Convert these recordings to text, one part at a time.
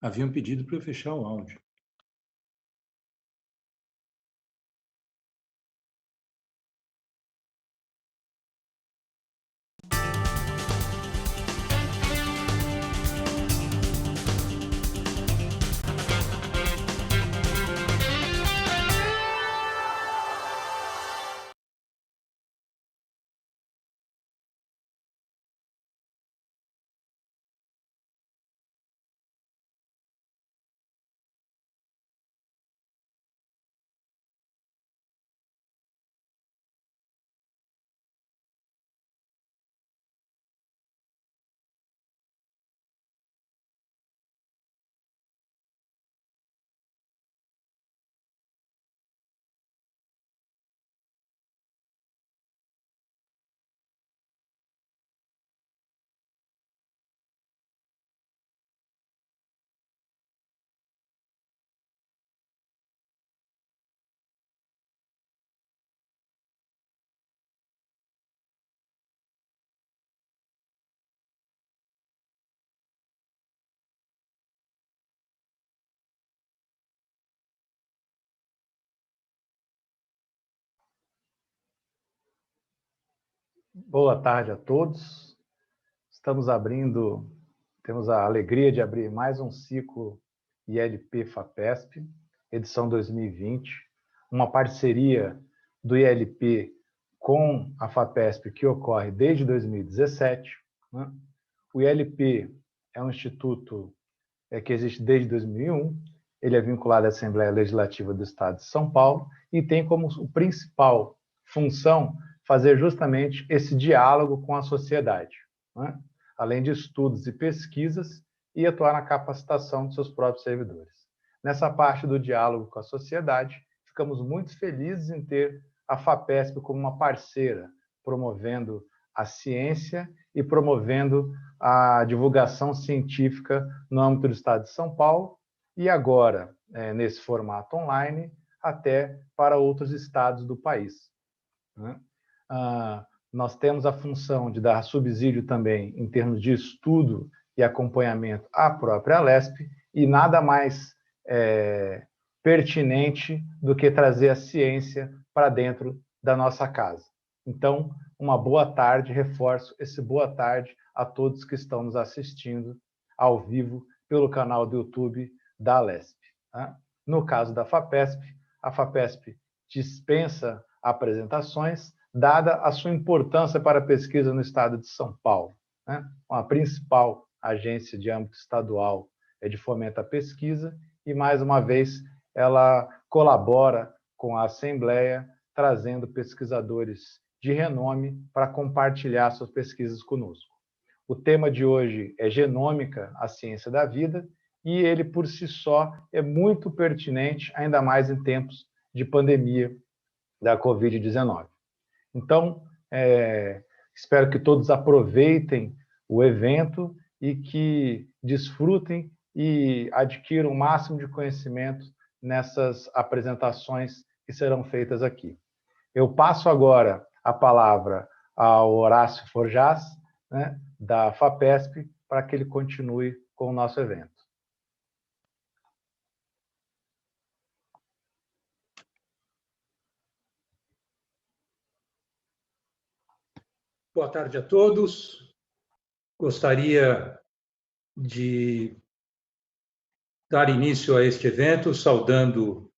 Havia um pedido para eu fechar o áudio. Boa tarde a todos. Temos a alegria de abrir mais um ciclo ILP-FAPESP, edição 2020, uma parceria do ILP com a FAPESP que ocorre desde 2017. Né? O ILP é um instituto que existe desde 2001, ele é vinculado à Assembleia Legislativa do Estado de São Paulo e tem como principal função fazer justamente esse diálogo com a sociedade, né? Além de estudos e pesquisas, e atuar na capacitação de seus próprios servidores. Nessa parte do diálogo com a sociedade, ficamos muito felizes em ter a FAPESP como uma parceira, promovendo a ciência e promovendo a divulgação científica no âmbito do Estado de São Paulo, e agora, nesse formato online, até para outros estados do país, né? Nós temos a função de dar subsídio também em termos de estudo e acompanhamento à própria Alesp, e nada mais pertinente do que trazer a ciência para dentro da nossa casa. Então, uma boa tarde, reforço esse boa tarde a todos que estão nos assistindo ao vivo pelo canal do YouTube da Alesp. Tá? No caso da FAPESP, a FAPESP dispensa apresentações, dada a sua importância para a pesquisa no estado de São Paulo, né? A principal agência de âmbito estadual de fomento à pesquisa, e, mais uma vez, ela colabora com a Assembleia, trazendo pesquisadores de renome para compartilhar suas pesquisas conosco. O tema de hoje é Genômica, a ciência da vida, e ele, por si só, é muito pertinente, ainda mais em tempos de pandemia da Covid-19. Então, espero que todos aproveitem o evento e que desfrutem e adquiram o máximo de conhecimento nessas apresentações que serão feitas aqui. Eu passo agora a palavra ao Horácio Forjás, né, da FAPESP, para que ele continue com o nosso evento. Boa tarde a todos. Gostaria de dar início a este evento saudando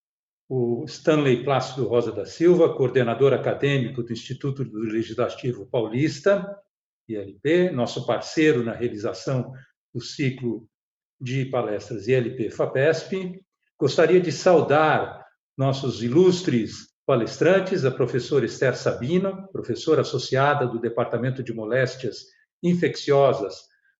o Stanley Plácido Rosa da Silva, coordenador acadêmico do Instituto do Legislativo Paulista, ILP, nosso parceiro na realização do ciclo de palestras ILP-FAPESP. Gostaria de saudar nossos ilustres palestrantes, a professora Esther Sabino, professora associada do Departamento de Moléstias Infecciosas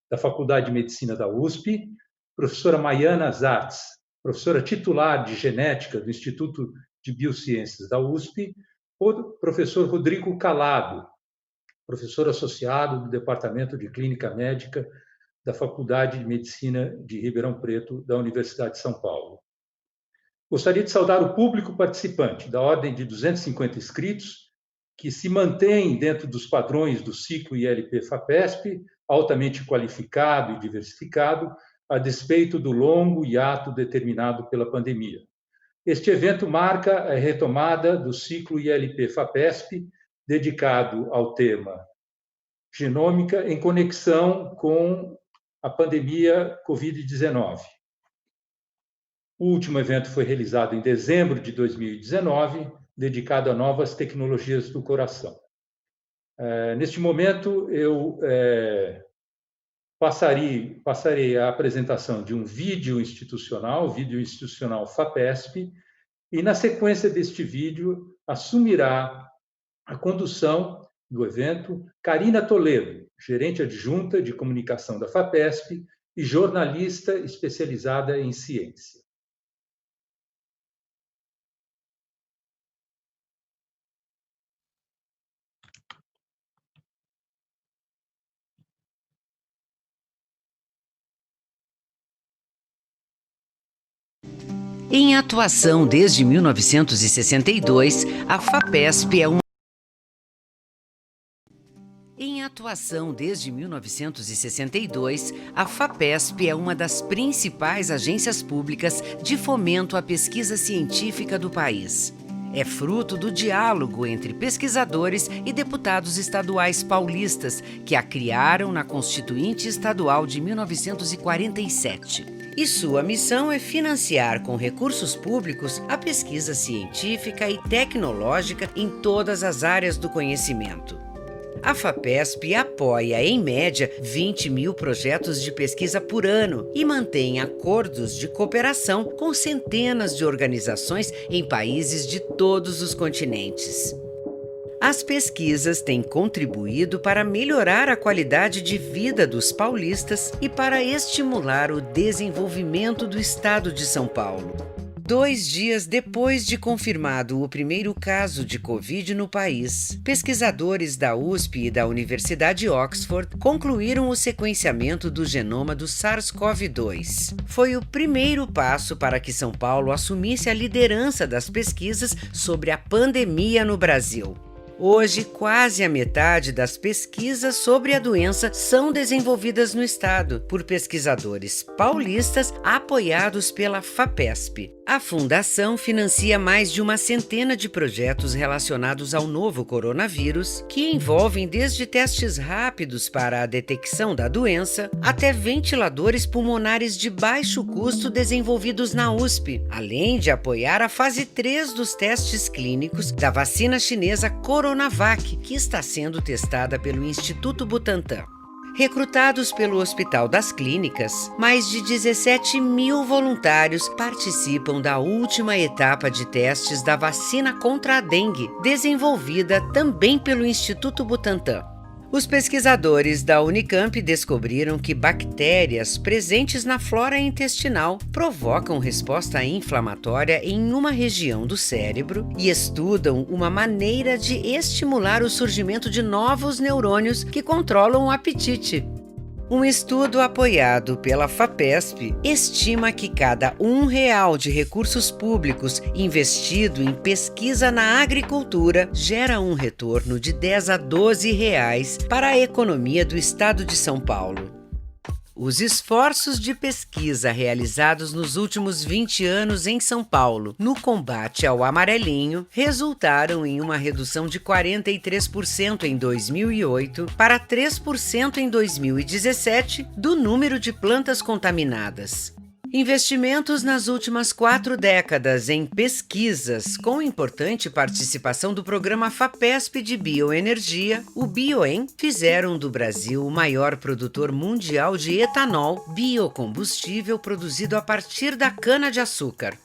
da Faculdade de Medicina da USP, professora Maiana Zatz, professora titular de Genética do Instituto de Biociências da USP, o professor Rodrigo Calado, professor associado do Departamento de Clínica Médica da Faculdade de Medicina de Ribeirão Preto, da Universidade de São Paulo. Gostaria de saudar o público participante, da ordem de 250 inscritos, que se mantém dentro dos padrões do ciclo ILP-FAPESP, altamente qualificado e diversificado, a despeito do longo hiato determinado pela pandemia. Este evento marca a retomada do ciclo ILP-FAPESP, dedicado ao tema genômica em conexão com a pandemia Covid-19. O último evento foi realizado em dezembro de 2019, dedicado a novas tecnologias do coração. Neste momento, eu passarei a apresentação de um vídeo institucional FAPESP, e na sequência deste vídeo assumirá a condução do evento Carina Toledo, gerente adjunta de comunicação da FAPESP e jornalista especializada em ciência. Em atuação desde 1962, a FAPESP é uma das principais agências públicas de fomento à pesquisa científica do país. É fruto do diálogo entre pesquisadores e deputados estaduais paulistas que a criaram na Constituinte Estadual de 1947. E sua missão é financiar com recursos públicos a pesquisa científica e tecnológica em todas as áreas do conhecimento. A FAPESP apoia, em média, 20 mil projetos de pesquisa por ano e mantém acordos de cooperação com centenas de organizações em países de todos os continentes. As pesquisas têm contribuído para melhorar a qualidade de vida dos paulistas e para estimular o desenvolvimento do estado de São Paulo. 2 dias depois de confirmado o primeiro caso de Covid no país, pesquisadores da USP e da Universidade Oxford concluíram o sequenciamento do genoma do SARS-CoV-2. Foi o primeiro passo para que São Paulo assumisse a liderança das pesquisas sobre a pandemia no Brasil. Hoje, quase a metade das pesquisas sobre a doença são desenvolvidas no estado por pesquisadores paulistas apoiados pela FAPESP. A Fundação financia mais de uma centena de projetos relacionados ao novo coronavírus, que envolvem desde testes rápidos para a detecção da doença até ventiladores pulmonares de baixo custo desenvolvidos na USP, além de apoiar a fase 3 dos testes clínicos da vacina chinesa Coronavac, que está sendo testada pelo Instituto Butantan. Recrutados pelo Hospital das Clínicas, mais de 17 mil voluntários participam da última etapa de testes da vacina contra a dengue, desenvolvida também pelo Instituto Butantan. Os pesquisadores da Unicamp descobriram que bactérias presentes na flora intestinal provocam resposta inflamatória em uma região do cérebro e estudam uma maneira de estimular o surgimento de novos neurônios que controlam o apetite. Um estudo apoiado pela FAPESP estima que cada R$1 de recursos públicos investido em pesquisa na agricultura gera um retorno de R$10 a R$12 para a economia do estado de São Paulo. Os esforços de pesquisa realizados nos últimos 20 anos em São Paulo no combate ao amarelinho resultaram em uma redução de 43% em 2008 para 3% em 2017 do número de plantas contaminadas. Investimentos nas últimas 4 décadas em pesquisas, com importante participação do programa FAPESP de bioenergia, o Bioen, fizeram do Brasil o maior produtor mundial de etanol, biocombustível produzido a partir da cana-de-açúcar.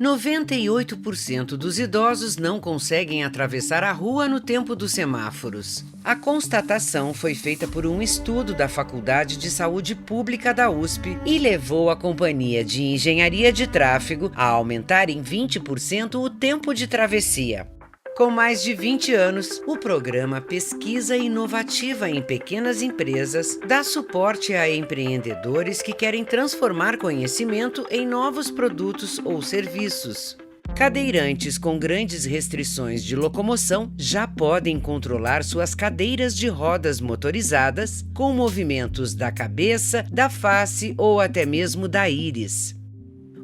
98% dos idosos não conseguem atravessar a rua no tempo dos semáforos. A constatação foi feita por um estudo da Faculdade de Saúde Pública da USP e levou a Companhia de Engenharia de Tráfego a aumentar em 20% o tempo de travessia. Com mais de 20 anos, o programa Pesquisa Inovativa em Pequenas Empresas dá suporte a empreendedores que querem transformar conhecimento em novos produtos ou serviços. Cadeirantes com grandes restrições de locomoção já podem controlar suas cadeiras de rodas motorizadas com movimentos da cabeça, da face ou até mesmo da íris.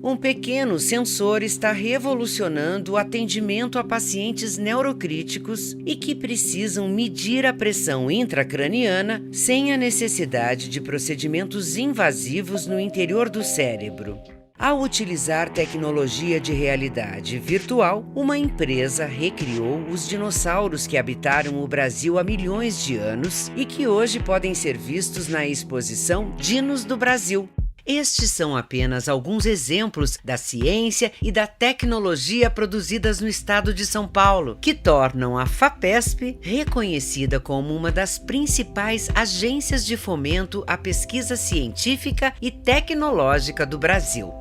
Um pequeno sensor está revolucionando o atendimento a pacientes neurocríticos e que precisam medir a pressão intracraniana sem a necessidade de procedimentos invasivos no interior do cérebro. Ao utilizar tecnologia de realidade virtual, uma empresa recriou os dinossauros que habitaram o Brasil há milhões de anos e que hoje podem ser vistos na exposição Dinos do Brasil. Estes são apenas alguns exemplos da ciência e da tecnologia produzidas no estado de São Paulo, que tornam a FAPESP reconhecida como uma das principais agências de fomento à pesquisa científica e tecnológica do Brasil.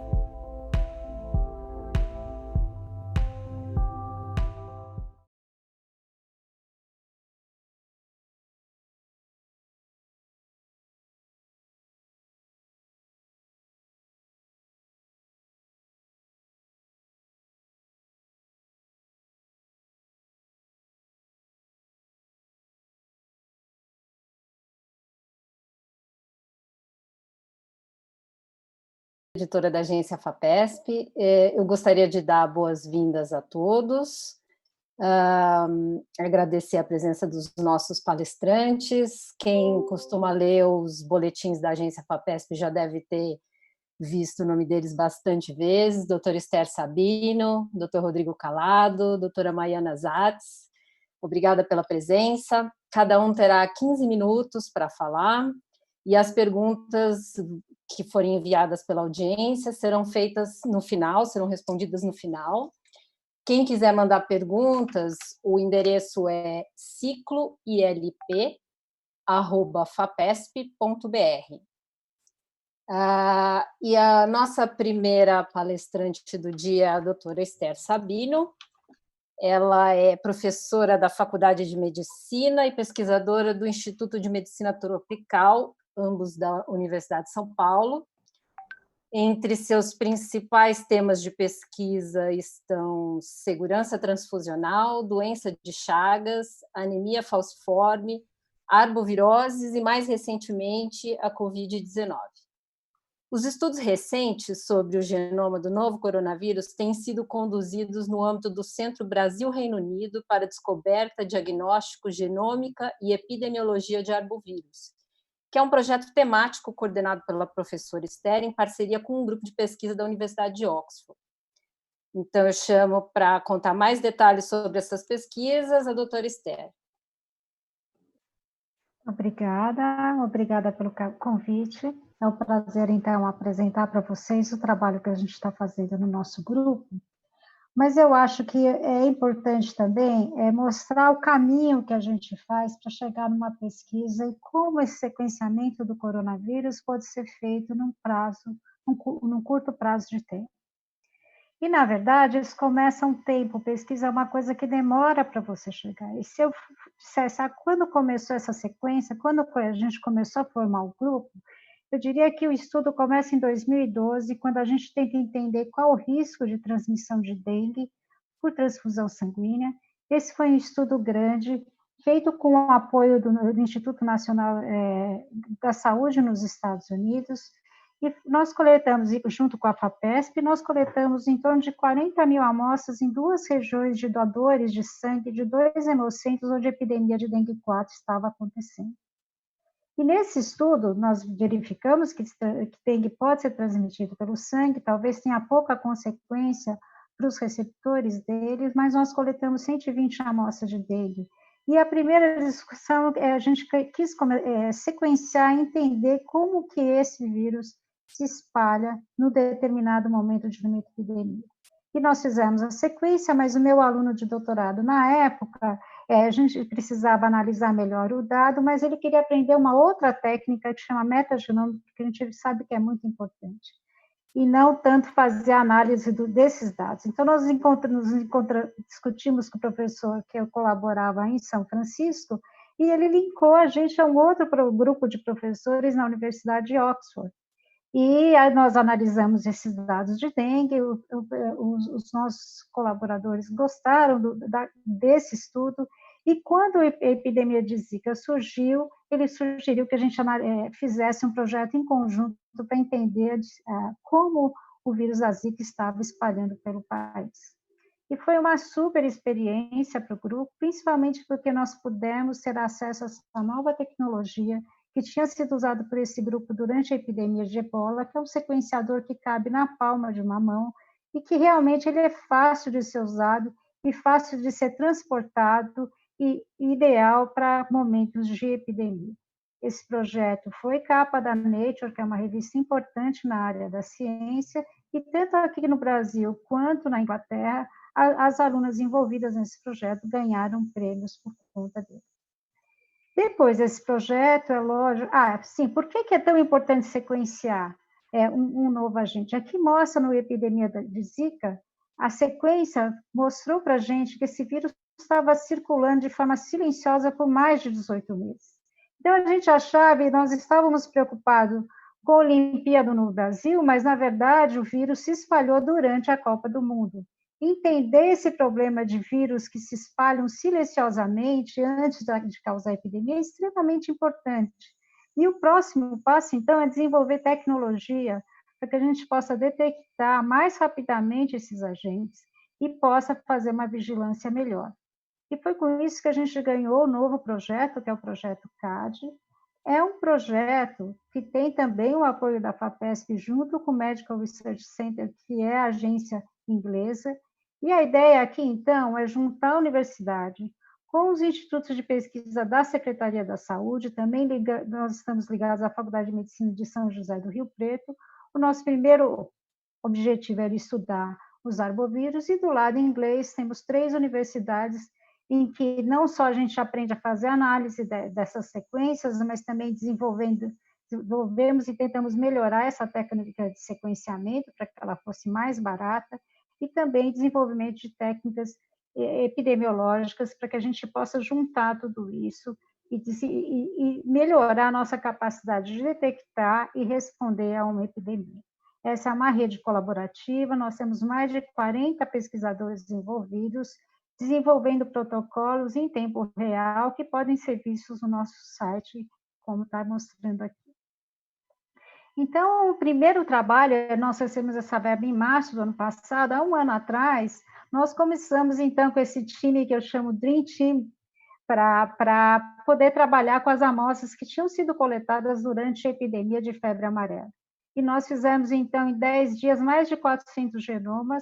Editora da agência FAPESP. Eu gostaria de dar boas-vindas a todos, agradecer a presença dos nossos palestrantes. Quem costuma ler os boletins da agência FAPESP já deve ter visto o nome deles bastante vezes: doutor Esther Sabino, doutor Rodrigo Calado, doutora Maiana Zatz. Obrigada pela presença. Cada um terá 15 minutos para falar, e as perguntas que forem enviadas pela audiência serão feitas no final, serão respondidas no final. Quem quiser mandar perguntas, o endereço é cicloilp@fapesp.br. E a nossa primeira palestrante do dia é a doutora Esther Sabino. Ela é professora da Faculdade de Medicina e pesquisadora do Instituto de Medicina Tropical, ambos da Universidade de São Paulo. Entre seus principais temas de pesquisa estão segurança transfusional, doença de Chagas, anemia falciforme, arboviroses e, mais recentemente, a Covid-19. Os estudos recentes sobre o genoma do novo coronavírus têm sido conduzidos no âmbito do Centro Brasil-Reino Unido para Descoberta, Diagnóstico, Genômica e Epidemiologia de Arbovírus, que é um projeto temático coordenado pela professora Esther em parceria com um grupo de pesquisa da Universidade de Oxford. Então, eu chamo para contar mais detalhes sobre essas pesquisas a doutora Esther. Obrigada pelo convite. É um prazer, então, apresentar para vocês o trabalho que a gente está fazendo no nosso grupo. Mas eu acho que é importante também mostrar o caminho que a gente faz para chegar numa pesquisa e como esse sequenciamento do coronavírus pode ser feito num curto prazo de tempo. E, na verdade, isso começa um tempo, pesquisa é uma coisa que demora para você chegar. E se eu dissesse, quando começou essa sequência, quando a gente começou a formar o grupo, eu diria que o estudo começa em 2012, quando a gente tenta entender qual o risco de transmissão de dengue por transfusão sanguínea. Esse foi um estudo grande, feito com o apoio do Instituto Nacional da Saúde nos Estados Unidos, e nós coletamos, junto com a FAPESP, nós coletamos em torno de 40 mil amostras em 2 regiões de doadores de sangue de 2 hemocentros onde a epidemia de dengue 4 estava acontecendo. E nesse estudo, nós verificamos que dengue pode ser transmitido pelo sangue, talvez tenha pouca consequência para os receptores deles, mas nós coletamos 120 amostras de dengue. E a primeira discussão, a gente quis sequenciar e entender como que esse vírus se espalha no determinado momento de uma epidemia. E nós fizemos a sequência, mas o meu aluno de doutorado, na época, a gente precisava analisar melhor o dado, mas ele queria aprender uma outra técnica que chama metagenômica, que a gente sabe que é muito importante, e não tanto fazer a análise desses dados. Então, nós discutimos com o professor que eu colaborava em São Francisco, e ele linkou a gente a um outro grupo de professores na Universidade de Oxford. E aí nós analisamos esses dados de dengue, os nossos colaboradores gostaram desse estudo, e quando a epidemia de Zika surgiu, ele sugeriu que a gente fizesse um projeto em conjunto para entender como o vírus da Zika estava espalhando pelo país. E foi uma super experiência para o grupo, principalmente porque nós pudemos ter acesso a essa nova tecnologia que tinha sido usado por esse grupo durante a epidemia de ebola, que é um sequenciador que cabe na palma de uma mão e que realmente ele é fácil de ser usado e fácil de ser transportado e ideal para momentos de epidemia. Esse projeto foi capa da Nature, que é uma revista importante na área da ciência, e tanto aqui no Brasil quanto na Inglaterra, as alunas envolvidas nesse projeto ganharam prêmios por conta dele. Depois desse projeto, é lógico... sim, por que é tão importante sequenciar um novo agente? Aqui mostra no epidemia de Zika, a sequência mostrou para a gente que esse vírus estava circulando de forma silenciosa por mais de 18 meses. Então, a gente achava, e nós estávamos preocupados com a Olimpíada no Brasil, mas, na verdade, o vírus se espalhou durante a Copa do Mundo. Entender esse problema de vírus que se espalham silenciosamente antes de causar epidemia é extremamente importante. E o próximo passo, então, é desenvolver tecnologia para que a gente possa detectar mais rapidamente esses agentes e possa fazer uma vigilância melhor. E foi com isso que a gente ganhou o novo projeto, que é o projeto CAD. É um projeto que tem também o apoio da FAPESP junto com o Medical Research Center, que é a agência inglesa. E a ideia aqui, então, é juntar a universidade com os institutos de pesquisa da Secretaria da Saúde, também nós estamos ligados à Faculdade de Medicina de São José do Rio Preto. O nosso primeiro objetivo era estudar os arbovírus, e do lado inglês temos 3 universidades em que não só a gente aprende a fazer análise dessas sequências, mas também desenvolvemos e tentamos melhorar essa técnica de sequenciamento para que ela fosse mais barata, e também desenvolvimento de técnicas epidemiológicas para que a gente possa juntar tudo isso e melhorar a nossa capacidade de detectar e responder a uma epidemia. Essa é uma rede colaborativa, nós temos mais de 40 pesquisadores envolvidos, desenvolvendo protocolos em tempo real que podem ser vistos no nosso site, como está mostrando aqui. Então, o primeiro trabalho, nós recebemos essa verba em março do ano passado. Há um ano atrás, nós começamos, então, com esse time que eu chamo Dream Team, para poder trabalhar com as amostras que tinham sido coletadas durante a epidemia de febre amarela. E nós fizemos, então, em 10 dias, mais de 400 genomas,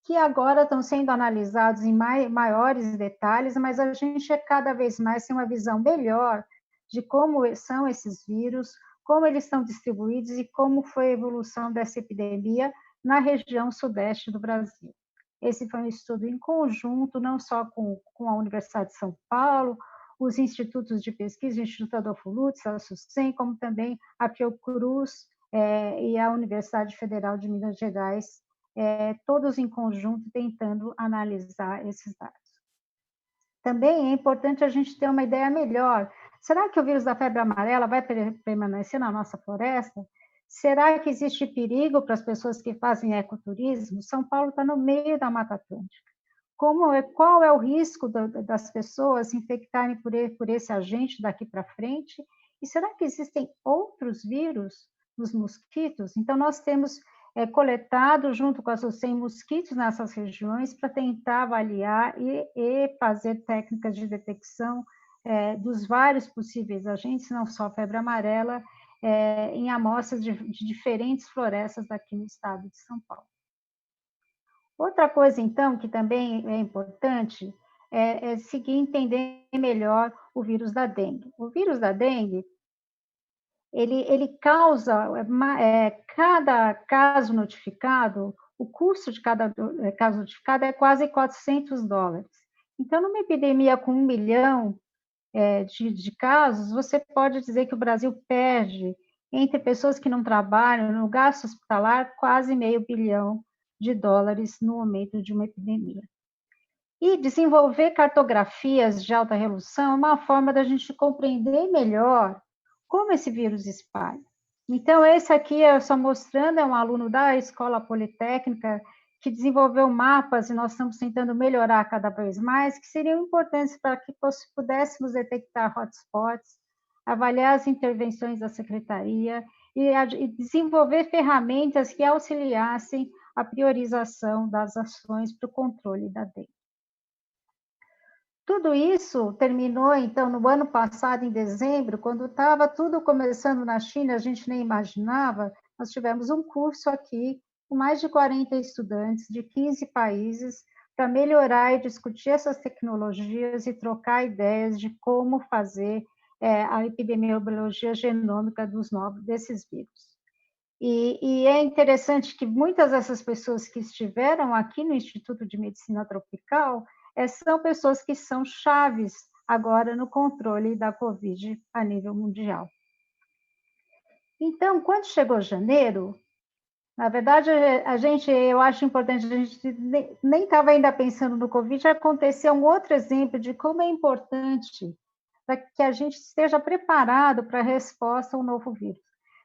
que agora estão sendo analisados em maiores detalhes, mas a gente cada vez mais tem uma visão melhor de como são esses vírus, como eles estão distribuídos e como foi a evolução dessa epidemia na região sudeste do Brasil. Esse foi um estudo em conjunto, não só com a Universidade de São Paulo, os institutos de pesquisa, o Instituto Adolfo Lutz, a SUSEM, como também a Fiocruz e a Universidade Federal de Minas Gerais, todos em conjunto tentando analisar esses dados. Também é importante a gente ter uma ideia melhor. Será que o vírus da febre amarela vai permanecer na nossa floresta? Será que existe perigo para as pessoas que fazem ecoturismo? São Paulo está no meio da Mata Atlântica. Qual é o risco das pessoas se infectarem por esse agente daqui para frente? E será que existem outros vírus nos mosquitos? Então, nós temos coletado, junto com a SUSEM, mosquitos nessas regiões para tentar avaliar e fazer técnicas de detecção dos vários possíveis agentes, não só a febre amarela, em amostras de diferentes florestas daqui no estado de São Paulo. Outra coisa, então, que também é importante é seguir entender melhor o vírus da dengue. O vírus da dengue, ele causa, cada caso notificado, o custo de cada caso notificado é quase $400. Então, numa epidemia com 1 milhão de casos, você pode dizer que o Brasil perde, entre pessoas que não trabalham, no gasto hospitalar, quase $500 bilhão no momento de uma epidemia. E desenvolver cartografias de alta resolução é uma forma da gente compreender melhor como esse vírus espalha. Então, esse aqui, só mostrando, é um aluno da Escola Politécnica que desenvolveu mapas, e nós estamos tentando melhorar cada vez mais, que seriam importantes para que pudéssemos detectar hotspots, avaliar as intervenções da Secretaria e desenvolver ferramentas que auxiliassem a priorização das ações para o controle da dengue. Tudo isso terminou, então, no ano passado, em dezembro, quando estava tudo começando na China, a gente nem imaginava, nós tivemos um curso aqui, com mais de 40 estudantes de 15 países, para melhorar e discutir essas tecnologias e trocar ideias de como fazer a epidemiologia genômica desses vírus. E é interessante que muitas dessas pessoas que estiveram aqui no Instituto de Medicina Tropical são pessoas que são chaves agora no controle da Covid a nível mundial. Então, quando chegou janeiro, na verdade, eu acho importante, a gente nem estava ainda pensando no Covid, aconteceu um outro exemplo de como é importante para que a gente esteja preparado para a resposta ao novo vírus.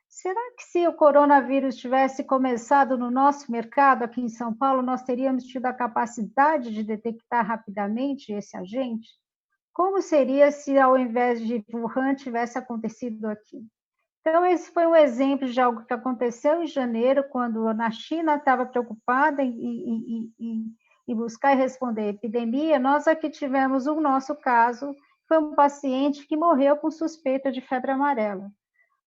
Será que se o coronavírus tivesse começado no nosso mercado aqui em São Paulo, nós teríamos tido a capacidade de detectar rapidamente esse agente? Como seria se, ao invés de Wuhan, tivesse acontecido aqui? Então, esse foi um exemplo de algo que aconteceu em janeiro, quando na China estava preocupada em buscar e responder a epidemia. Nós aqui tivemos o nosso caso, foi um paciente que morreu com suspeita de febre amarela,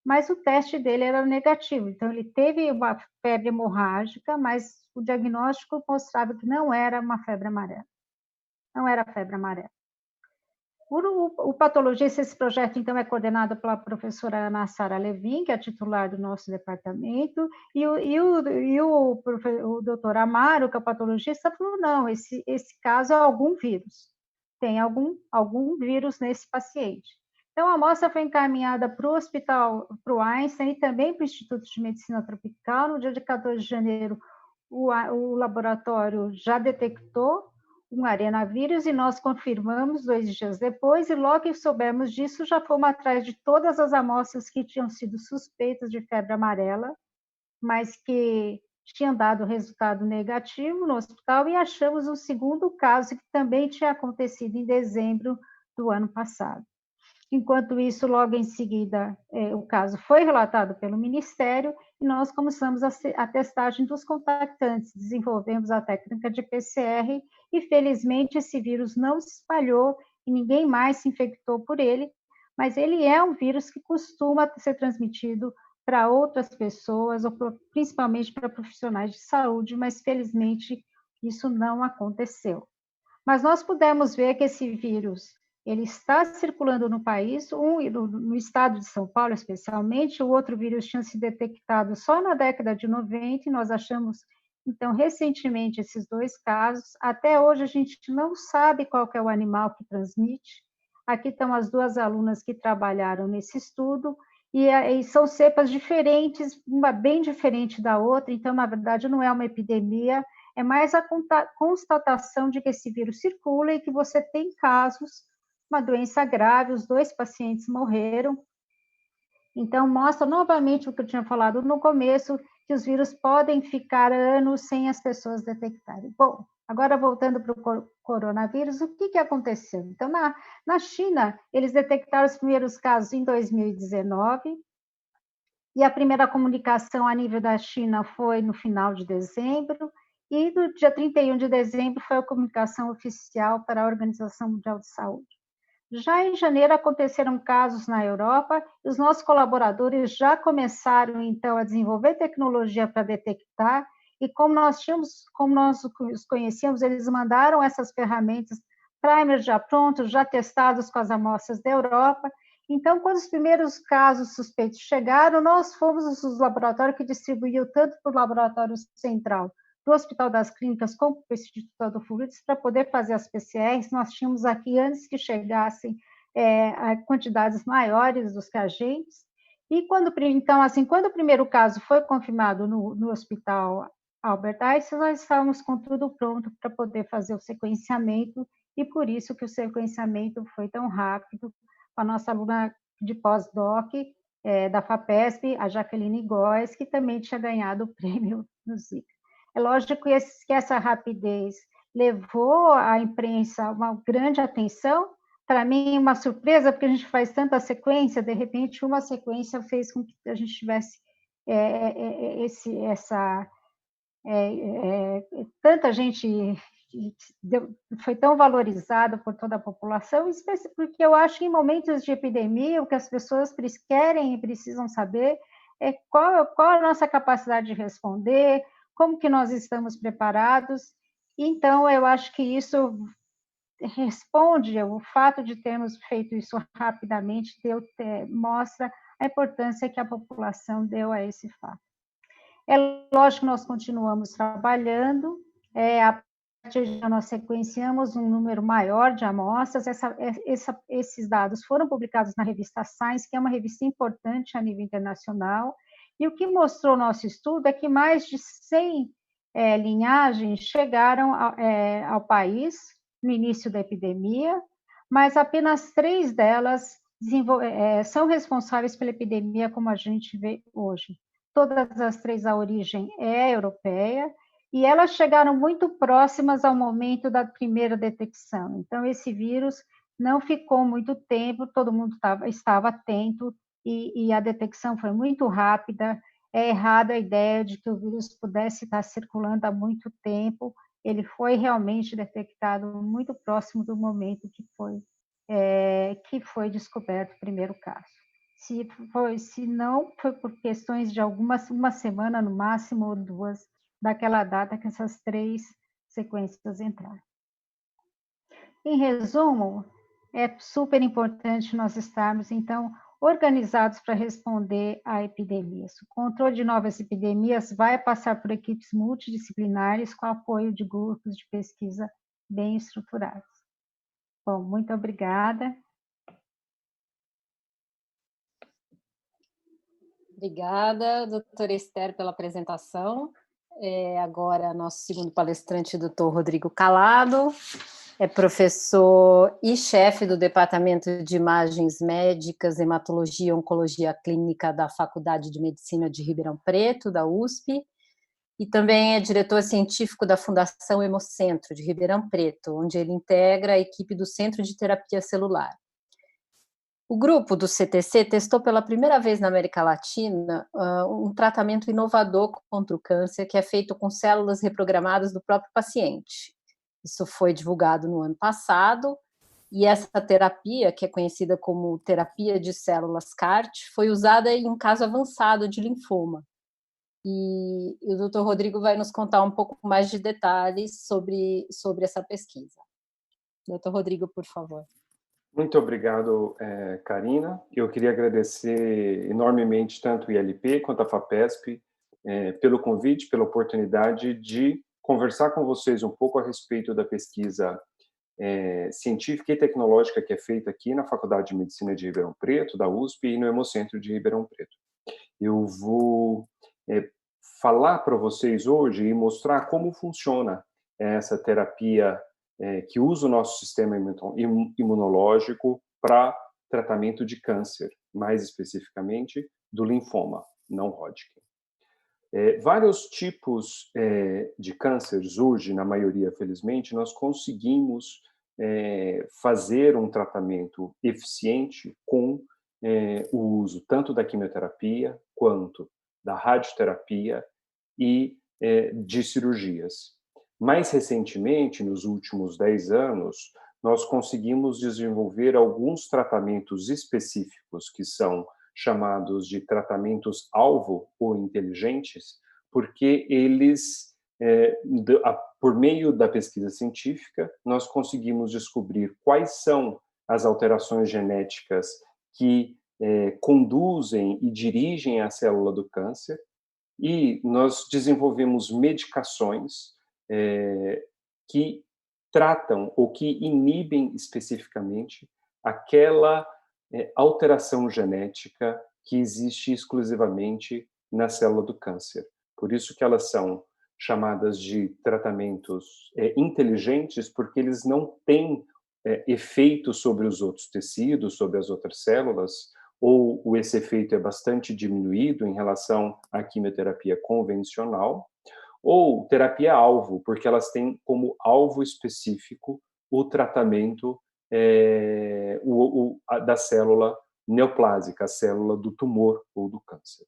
mas o teste dele era negativo, então ele teve uma febre hemorrágica, mas o diagnóstico mostrava que não era uma febre amarela, não era febre amarela. O patologista, esse projeto, então, é coordenado pela professora Ana Sara Levin, que é a titular do nosso departamento, e o doutor Amaro, que é o patologista, falou, não, esse caso é algum vírus, tem algum vírus nesse paciente. Então, a amostra foi encaminhada para o hospital, para o Einstein e também para o Instituto de Medicina Tropical. No dia de 14 de janeiro, o laboratório já detectou um arenavírus e nós confirmamos 2 dias depois, e logo que soubemos disso, já fomos atrás de todas as amostras que tinham sido suspeitas de febre amarela, mas que tinham dado resultado negativo no hospital, e achamos um segundo caso que também tinha acontecido em dezembro do ano passado. Enquanto isso, logo em seguida, o caso foi relatado pelo Ministério e nós começamos a testagem dos contactantes, desenvolvemos a técnica de PCR e, felizmente, esse vírus não se espalhou e ninguém mais se infectou por ele, mas ele é um vírus que costuma ser transmitido para outras pessoas, ou principalmente para profissionais de saúde, mas, felizmente, isso não aconteceu. Mas nós pudemos ver que esse vírus ele está circulando no país, no estado de São Paulo especialmente. O outro vírus tinha sido detectado só na década de 90, e nós achamos, então, recentemente, esses 2 casos. Até hoje, a gente não sabe qual que é o animal que transmite. Aqui estão as 2 alunas que trabalharam nesse estudo, e são cepas diferentes, uma bem diferente da outra, então, na verdade, não é uma epidemia, é mais a constatação de que esse vírus circula e que você tem casos, uma doença grave, os 2 pacientes morreram. Então, mostra novamente o que eu tinha falado no começo, que os vírus podem ficar anos sem as pessoas detectarem. Bom, agora voltando para o coronavírus, o que aconteceu? Então, na China, eles detectaram os primeiros casos em 2019, e a primeira comunicação a nível da China foi no final de dezembro, e no dia 31 de dezembro foi a comunicação oficial para a Organização Mundial de Saúde. Já em janeiro aconteceram casos na Europa, e os nossos colaboradores já começaram, então, a desenvolver tecnologia para detectar, e como nós os conhecíamos, eles mandaram essas ferramentas, primers já prontos, já testados com as amostras da Europa. Então, quando os primeiros casos suspeitos chegaram, nós fomos os laboratórios que distribuíam tanto para o laboratório central do Hospital das Clínicas como para o Instituto Adolfo Lutz, para poder fazer as PCRs. Nós tínhamos aqui, antes que chegassem quantidades maiores dos reagentes. E quando o primeiro caso foi confirmado no Hospital Albert Einstein, nós estávamos com tudo pronto para poder fazer o sequenciamento, e por isso que o sequenciamento foi tão rápido. A nossa aluna de pós-doc, da FAPESP, a Jaqueline Góes, que também tinha ganhado o prêmio no Zika. É lógico que essa rapidez levou à imprensa uma grande atenção. Para mim, uma surpresa, porque a gente faz tanta sequência, de repente, uma sequência fez com que a gente tivesse tanta gente foi tão valorizado por toda a população, porque eu acho que em momentos de epidemia, o que as pessoas querem e precisam saber é qual a nossa capacidade de responder, como que nós estamos preparados. Então, eu acho que isso responde, o fato de termos feito isso rapidamente mostra a importância que a população deu a esse fato. É lógico que nós continuamos trabalhando, a partir de nós sequenciamos um número maior de amostras, esses dados foram publicados na revista Science, que é uma revista importante a nível internacional, e o que mostrou nosso estudo é que mais de 100 linhagens chegaram ao país no início da epidemia, mas apenas 3 delas são responsáveis pela epidemia como a gente vê hoje. Todas as 3, a origem é europeia, e elas chegaram muito próximas ao momento da primeira detecção. Então, esse vírus não ficou muito tempo, todo mundo estava atento, e a detecção foi muito rápida. É errada a ideia de que o vírus pudesse estar circulando há muito tempo. Ele foi realmente detectado muito próximo do momento que foi descoberto o primeiro caso. Se não, foi por questões de uma semana, no máximo, ou 2, daquela data que essas 3 sequências entraram. Em resumo, é super importante nós estarmos, então, organizados para responder a epidemias. O controle de novas epidemias vai passar por equipes multidisciplinares com apoio de grupos de pesquisa bem estruturados. Bom, muito obrigada. Obrigada, doutora Esther, pela apresentação. Agora, nosso segundo palestrante, doutor Rodrigo Calado, é professor e chefe do Departamento de Imagens Médicas, Hematologia e Oncologia Clínica da Faculdade de Medicina de Ribeirão Preto, da USP, e também é diretor científico da Fundação Hemocentro de Ribeirão Preto, onde ele integra a equipe do Centro de Terapia Celular. O grupo do CTC testou pela primeira vez na América Latina um tratamento inovador contra o câncer, que é feito com células reprogramadas do próprio paciente. Isso foi divulgado no ano passado, e essa terapia, que é conhecida como terapia de células CAR-T, foi usada em um caso avançado de linfoma. E o doutor Rodrigo vai nos contar um pouco mais de detalhes sobre essa pesquisa. Doutor Rodrigo, por favor. Muito obrigado, Karina. Eu queria agradecer enormemente tanto o ILP quanto a FAPESP pelo convite, pela oportunidade de conversar com vocês um pouco a respeito da pesquisa científica e tecnológica que é feita aqui na Faculdade de Medicina de Ribeirão Preto, da USP, e no Hemocentro de Ribeirão Preto. Eu vou falar para vocês hoje e mostrar como funciona essa terapia que usa o nosso sistema imunológico para tratamento de câncer, mais especificamente do linfoma não Hodgkin. Vários tipos de cânceres, hoje, na maioria, felizmente, nós conseguimos fazer um tratamento eficiente com o uso tanto da quimioterapia quanto da radioterapia e de cirurgias. Mais recentemente, nos últimos 10 anos, nós conseguimos desenvolver alguns tratamentos específicos que são chamados de tratamentos-alvo ou inteligentes, porque eles, por meio da pesquisa científica, nós conseguimos descobrir quais são as alterações genéticas que conduzem e dirigem a célula do câncer, e nós desenvolvemos medicações que tratam ou que inibem especificamente aquela alteração genética que existe exclusivamente na célula do câncer. Por isso que elas são chamadas de tratamentos inteligentes, porque eles não têm efeito sobre os outros tecidos, sobre as outras células, ou esse efeito é bastante diminuído em relação à quimioterapia convencional, ou terapia-alvo, porque elas têm como alvo específico o tratamento da célula neoplásica, a célula do tumor ou do câncer.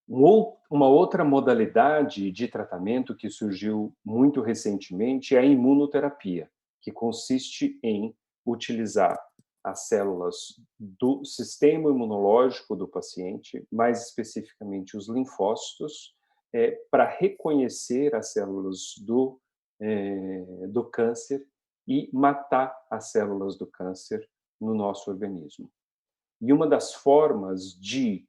Uma outra modalidade de tratamento que surgiu muito recentemente é a imunoterapia, que consiste em utilizar as células do sistema imunológico do paciente, mais especificamente os linfócitos, para reconhecer as células do câncer e matar as células do câncer no nosso organismo. E uma das formas de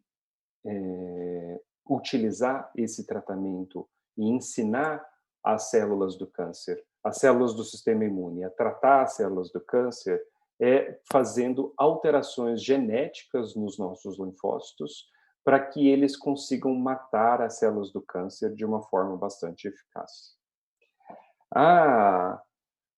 utilizar esse tratamento e ensinar as células do câncer, as células do sistema imune, a tratar as células do câncer, é fazendo alterações genéticas nos nossos linfócitos para que eles consigam matar as células do câncer de uma forma bastante eficaz.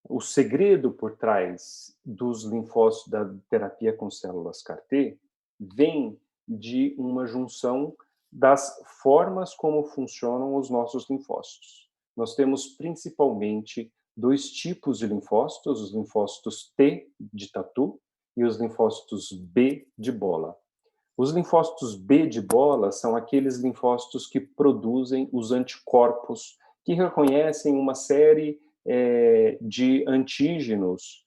O segredo por trás dos linfócitos da terapia com células CAR-T vem de uma junção das formas como funcionam os nossos linfócitos. Nós temos principalmente 2 tipos de linfócitos, os linfócitos T de tatu e os linfócitos B de bola. Os linfócitos B de bola são aqueles linfócitos que produzem os anticorpos, que reconhecem uma série de antígenos,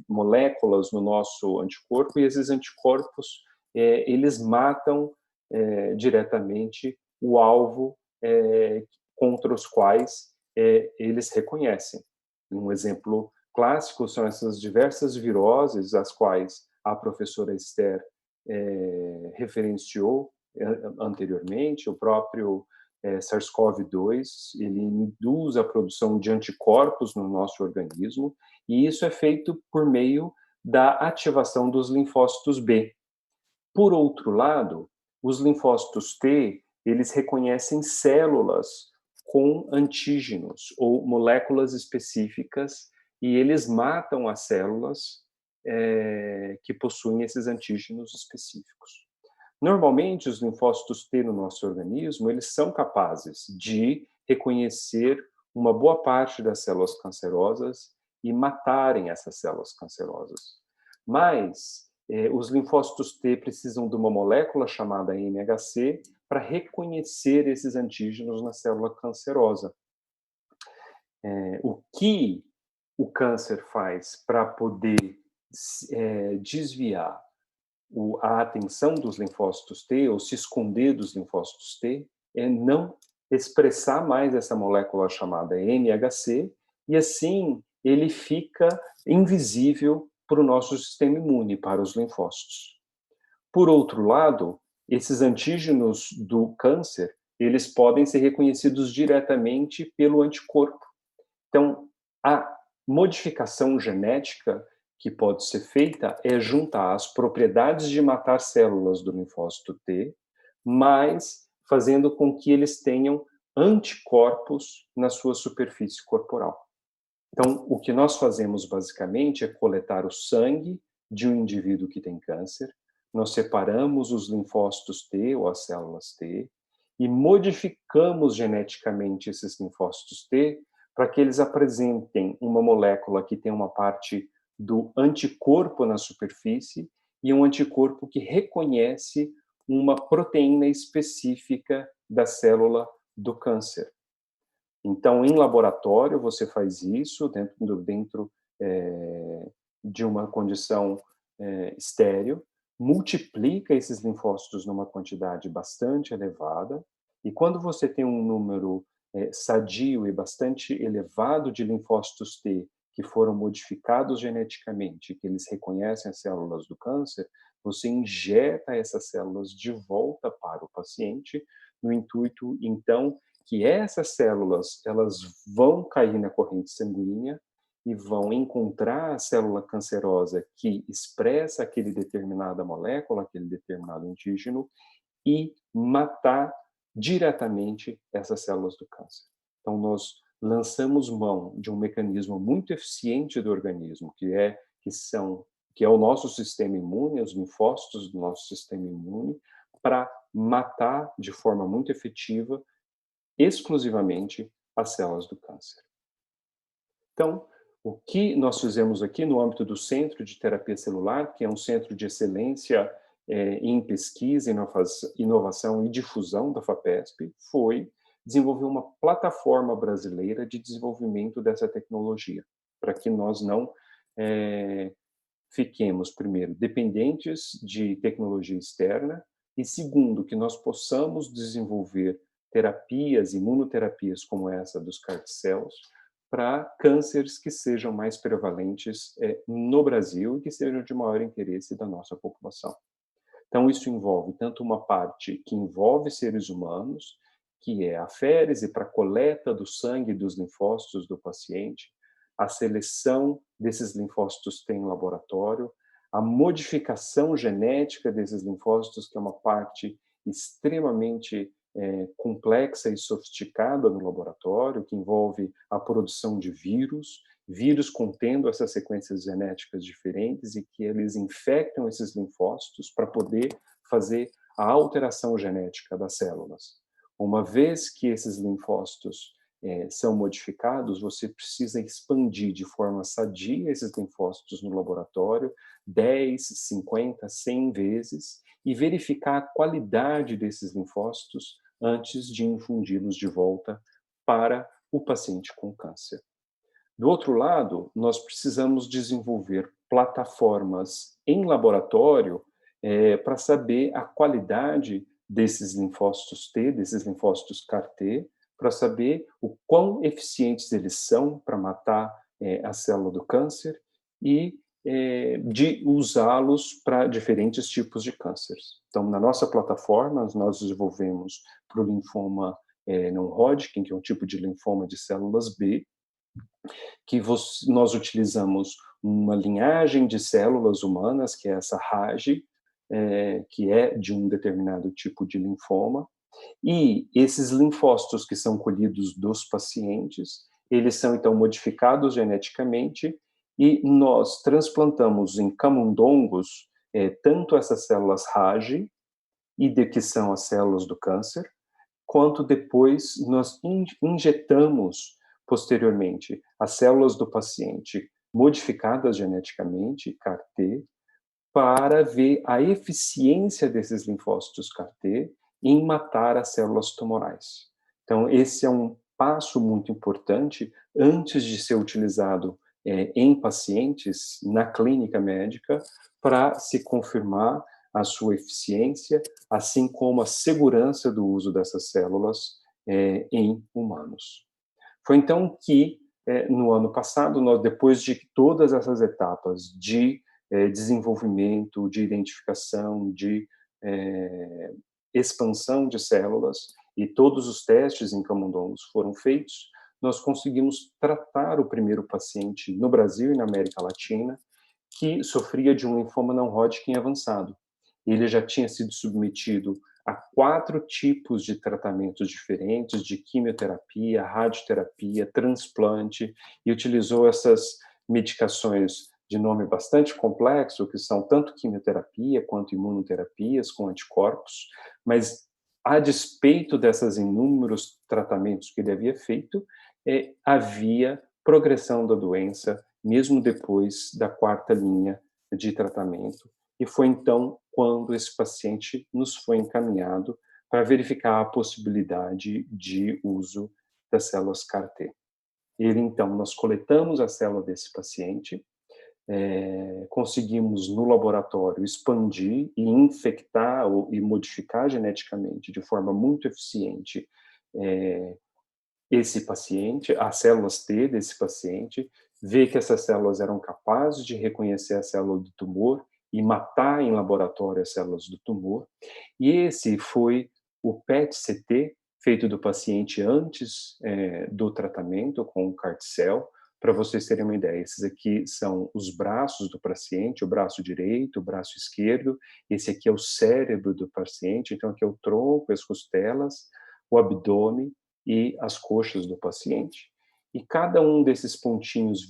moléculas no nosso anticorpo, e esses anticorpos eles matam diretamente o alvo contra os quais eles reconhecem. Um exemplo clássico são essas diversas viroses, as quais a professora Esther referenciou anteriormente. O próprio SARS-CoV-2, ele induz a produção de anticorpos no nosso organismo, e isso é feito por meio da ativação dos linfócitos B. Por outro lado, os linfócitos T, eles reconhecem células com antígenos ou moléculas específicas, e eles matam as células que possuem esses antígenos específicos. Normalmente, os linfócitos T no nosso organismo, eles são capazes de reconhecer uma boa parte das células cancerosas e matarem essas células cancerosas. Mas os linfócitos T precisam de uma molécula chamada MHC para reconhecer esses antígenos na célula cancerosa. O que o câncer faz para poder desviar a atenção dos linfócitos T, ou se esconder dos linfócitos T, é não expressar mais essa molécula chamada MHC, e assim ele fica invisível para o nosso sistema imune, para os linfócitos. Por outro lado, esses antígenos do câncer, eles podem ser reconhecidos diretamente pelo anticorpo. Então, a modificação genética que pode ser feita é juntar as propriedades de matar células do linfócito T, mas fazendo com que eles tenham anticorpos na sua superfície corporal. Então, o que nós fazemos basicamente é coletar o sangue de um indivíduo que tem câncer, nós separamos os linfócitos T, ou as células T, e modificamos geneticamente esses linfócitos T para que eles apresentem uma molécula que tem uma parte do anticorpo na superfície e um anticorpo que reconhece uma proteína específica da célula do câncer. Então, em laboratório, você faz isso dentro de uma condição estéril, multiplica esses linfócitos numa quantidade bastante elevada, e quando você tem um número sadio e bastante elevado de linfócitos T que foram modificados geneticamente, que eles reconhecem as células do câncer, você injeta essas células de volta para o paciente, no intuito, então, que essas células elas vão cair na corrente sanguínea e vão encontrar a célula cancerosa que expressa aquele determinada molécula, aquele determinado antígeno, e matar diretamente essas células do câncer. Então, nós lançamos mão de um mecanismo muito eficiente do organismo, que são que é o nosso sistema imune, os linfócitos do nosso sistema imune, para matar de forma muito efetiva, exclusivamente, as células do câncer. Então, o que nós fizemos aqui no âmbito do Centro de Terapia Celular, que é um centro de excelência em pesquisa, inovação e difusão da FAPESP, foi desenvolver uma plataforma brasileira de desenvolvimento dessa tecnologia, para que nós não fiquemos, primeiro, dependentes de tecnologia externa, e segundo, que nós possamos desenvolver terapias, imunoterapias como essa dos CAR-T-cells, para cânceres que sejam mais prevalentes no Brasil e que sejam de maior interesse da nossa população. Então, isso envolve tanto uma parte que envolve seres humanos, que é a aférese para a coleta do sangue e dos linfócitos do paciente, a seleção desses linfócitos em laboratório, a modificação genética desses linfócitos, que é uma parte extremamente complexa e sofisticada no laboratório, que envolve a produção de vírus contendo essas sequências genéticas diferentes e que eles infectam esses linfócitos para poder fazer a alteração genética das células. Uma vez que esses linfócitos são modificados, você precisa expandir de forma sadia esses linfócitos no laboratório 10, 50, 100 vezes e verificar a qualidade desses linfócitos antes de infundi-los de volta para o paciente com câncer. Do outro lado, nós precisamos desenvolver plataformas em laboratório para saber a qualidade desses linfócitos T, desses linfócitos CAR-T, para saber o quão eficientes eles são para matar a célula do câncer e de usá-los para diferentes tipos de cânceres. Então, na nossa plataforma, nós desenvolvemos para o linfoma não-Hodgkin, que é um tipo de linfoma de células B, que nós utilizamos uma linhagem de células humanas, que é essa RAGE, que é de um determinado tipo de linfoma, e esses linfócitos que são colhidos dos pacientes, eles são então modificados geneticamente e nós transplantamos em camundongos tanto essas células RAGE, que são as células do câncer, quanto depois nós injetamos posteriormente as células do paciente modificadas geneticamente, CAR-T, para ver a eficiência desses linfócitos CAR-T em matar as células tumorais. Então, esse é um passo muito importante antes de ser utilizado em pacientes na clínica médica para se confirmar a sua eficiência, assim como a segurança do uso dessas células em humanos. Foi então que, no ano passado, nós, depois de todas essas etapas de desenvolvimento, de identificação, de expansão de células, e todos os testes em camundongos foram feitos, nós conseguimos tratar o primeiro paciente no Brasil e na América Latina que sofria de um linfoma não-Hodgkin avançado. Ele já tinha sido submetido a 4 tipos de tratamentos diferentes, de quimioterapia, radioterapia, transplante, e utilizou essas medicações de nome bastante complexo, que são tanto quimioterapia quanto imunoterapias com anticorpos, mas a despeito dessas inúmeros tratamentos que ele havia feito, havia progressão da doença, mesmo depois da 4ª linha de tratamento. E foi então quando esse paciente nos foi encaminhado para verificar a possibilidade de uso das células CAR-T. Então, nós coletamos a célula desse paciente, conseguimos no laboratório expandir e infectar e modificar geneticamente de forma muito eficiente esse paciente, as células T desse paciente, ver que essas células eram capazes de reconhecer a célula do tumor e matar em laboratório as células do tumor. E esse foi o PET-CT feito do paciente antes do tratamento com o CAR-T-cell. Para vocês terem uma ideia, esses aqui são os braços do paciente, o braço direito, o braço esquerdo, esse aqui é o cérebro do paciente, então aqui é o tronco, as costelas, o abdômen e as coxas do paciente. e cada um desses pontinhos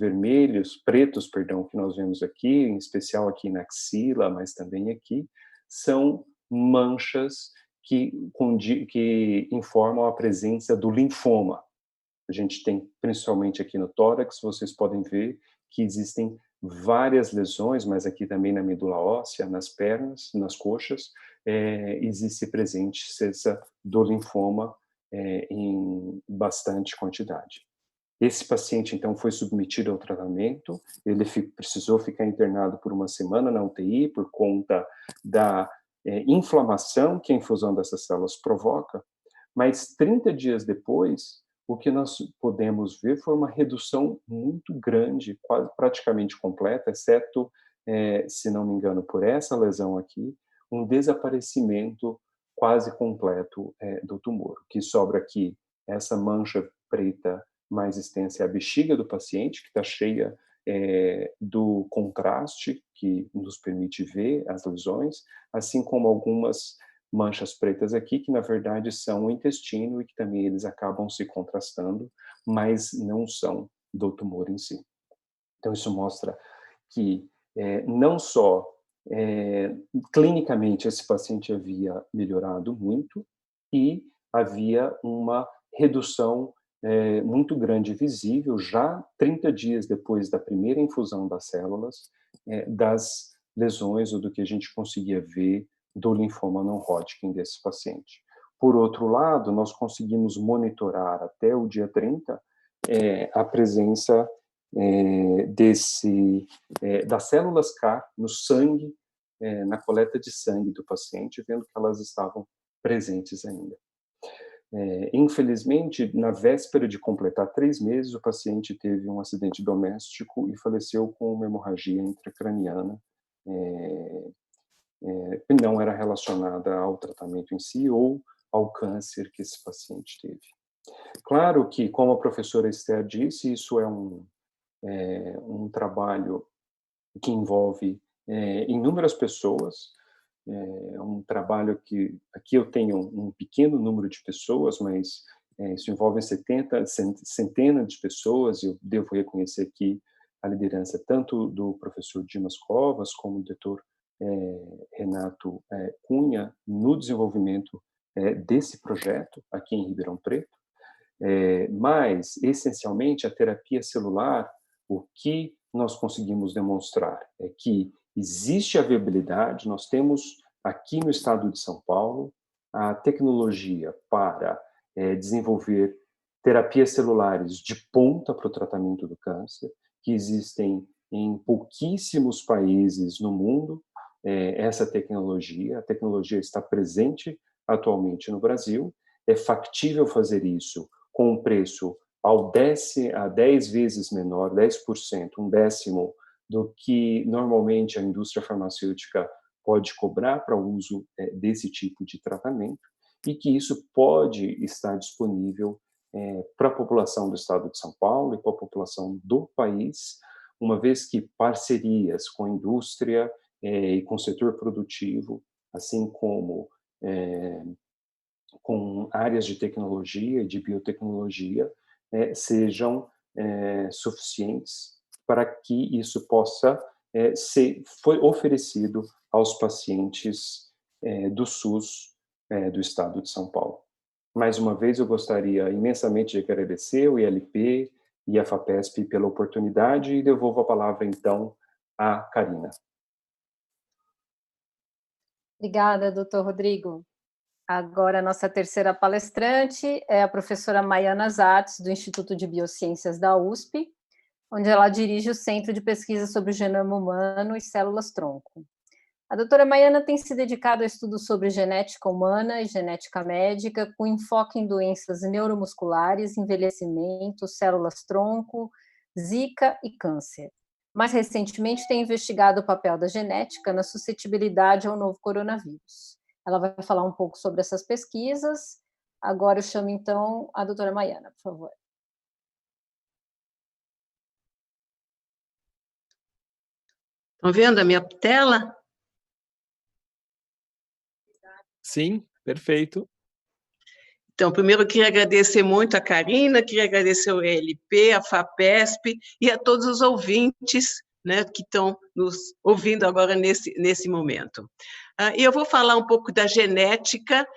pretos, perdão, que nós vemos aqui, em especial aqui na axila, mas também aqui, são manchas que informam a presença do linfoma. A gente tem, principalmente aqui no tórax, vocês podem ver que existem várias lesões, mas aqui também na medula óssea, nas pernas, nas coxas, existe presença do linfoma em bastante quantidade. Esse paciente, então, foi submetido ao tratamento, ele precisou ficar internado por uma semana na UTI por conta da inflamação que a infusão dessas células provoca, mas 30 dias depois, o que nós podemos ver foi uma redução muito grande, quase praticamente completa, exceto, se não me engano, por essa lesão aqui, um desaparecimento quase completo do tumor. O que sobra aqui, essa mancha preta mais extensa é a bexiga do paciente, que está cheia do contraste, que nos permite ver as lesões, assim como algumas manchas pretas aqui, que na verdade são o intestino e que também eles acabam se contrastando, mas não são do tumor em si. Então isso mostra que não só clinicamente esse paciente havia melhorado muito e havia uma redução muito grande visível, já 30 dias depois da primeira infusão das células, das lesões ou do que a gente conseguia ver do linfoma não Hodgkin desse paciente. Por outro lado, nós conseguimos monitorar até o dia 30 a presença das células CAR no sangue, na coleta de sangue do paciente, vendo que elas estavam presentes ainda. Infelizmente, na véspera de completar 3 meses, o paciente teve um acidente doméstico e faleceu com uma hemorragia intracraniana, que não era relacionada ao tratamento em si ou ao câncer que esse paciente teve. Claro que, como a professora Esther disse, isso é um trabalho que envolve inúmeras pessoas, um trabalho que aqui eu tenho um pequeno número de pessoas, mas isso envolve centenas de pessoas, e eu devo reconhecer aqui a liderança tanto do professor Dimas Covas como do Dr. Renato Cunha no desenvolvimento desse projeto aqui em Ribeirão Preto, mas essencialmente a terapia celular, o que nós conseguimos demonstrar é que existe a viabilidade, nós temos aqui no estado de São Paulo a tecnologia para desenvolver terapias celulares de ponta para o tratamento do câncer, que existem em pouquíssimos países no mundo. Essa tecnologia, a tecnologia está presente atualmente no Brasil, é factível fazer isso com um preço a 10 vezes menor, 10%, um décimo do que normalmente a indústria farmacêutica pode cobrar para o uso desse tipo de tratamento, e que isso pode estar disponível para a população do estado de São Paulo e para a população do país, uma vez que parcerias com a indústria e com o setor produtivo, assim como com áreas de tecnologia e de biotecnologia, sejam suficientes para que isso possa ser oferecido aos pacientes do SUS do estado de São Paulo. Mais uma vez, eu gostaria imensamente de agradecer o ILP e a FAPESP pela oportunidade e devolvo a palavra, então, à Karina. Obrigada, doutor Rodrigo. Agora, a nossa terceira palestrante é a professora Maiana Zatz, do Instituto de Biociências da USP, onde ela dirige o Centro de Pesquisa sobre o Genoma Humano e Células-Tronco. A doutora Maiana tem se dedicado a estudos sobre genética humana e genética médica, com enfoque em doenças neuromusculares, envelhecimento, células-tronco, Zika e câncer. Mais recentemente, tem investigado o papel da genética na suscetibilidade ao novo coronavírus. Ela vai falar um pouco sobre essas pesquisas. Agora eu chamo, então, a doutora Maiana, por favor. Estão vendo a minha tela? Sim, perfeito. Então, primeiro eu queria agradecer muito a Karina, queria agradecer ao ELP, a FAPESP e a todos os ouvintes, né, que estão nos ouvindo agora nesse momento. E eu vou falar um pouco da genética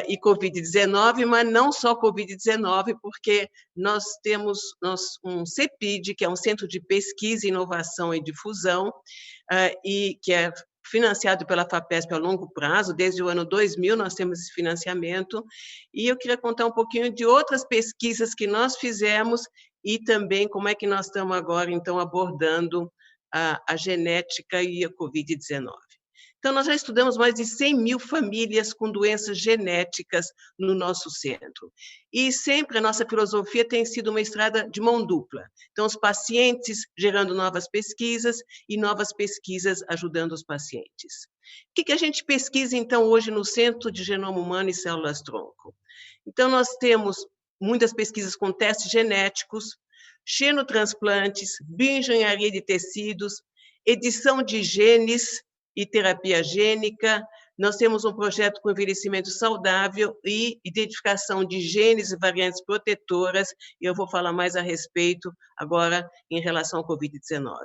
e Covid-19, mas não só Covid-19, porque nós temos um CEPID, que é um Centro de Pesquisa, Inovação e Difusão, e que é financiado pela FAPESP a longo prazo, desde o ano 2000 nós temos esse financiamento, e eu queria contar um pouquinho de outras pesquisas que nós fizemos e também como é que nós estamos agora, então, abordando a genética e a Covid-19. Então, nós já estudamos mais de 100 mil famílias com doenças genéticas no nosso centro. E sempre a nossa filosofia tem sido uma estrada de mão dupla. Então, os pacientes gerando novas pesquisas e novas pesquisas ajudando os pacientes. O que a gente pesquisa, então, hoje no Centro de Genoma Humano e Células-Tronco? Então, nós temos muitas pesquisas com testes genéticos, xenotransplantes, bioengenharia de tecidos, edição de genes e terapia gênica. Nós temos um projeto com envelhecimento saudável e identificação de genes e variantes protetoras, e eu vou falar mais a respeito agora em relação ao Covid-19.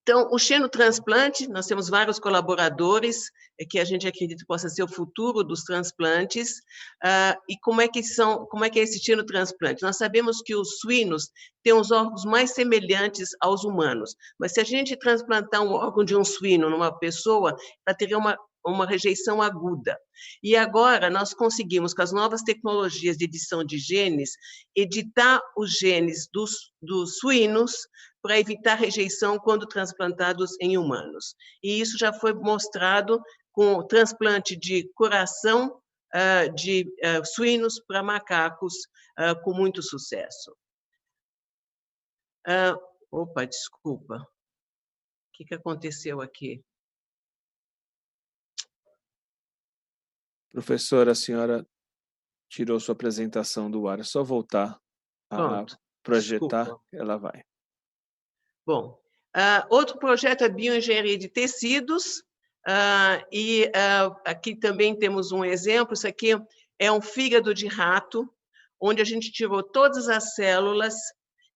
Então, o xenotransplante, nós temos vários colaboradores que a gente acredita que possa ser o futuro dos transplantes. E como é que é esse xenotransplante? Nós sabemos que os suínos têm os órgãos mais semelhantes aos humanos, mas se a gente transplantar um órgão de um suíno numa pessoa, ela teria uma rejeição aguda. E agora nós conseguimos, com as novas tecnologias de edição de genes, editar os genes dos suínos para evitar rejeição quando transplantados em humanos. E isso já foi mostrado com transplante de coração de suínos para macacos com muito sucesso. Opa, desculpa. O que aconteceu aqui? Professora, a senhora tirou sua apresentação do ar. É só voltar a projetar, desculpa. Ela vai. Bom, outro projeto é bioengenharia de tecidos, aqui também temos um exemplo. Isso aqui é um fígado de rato, onde a gente tirou todas as células,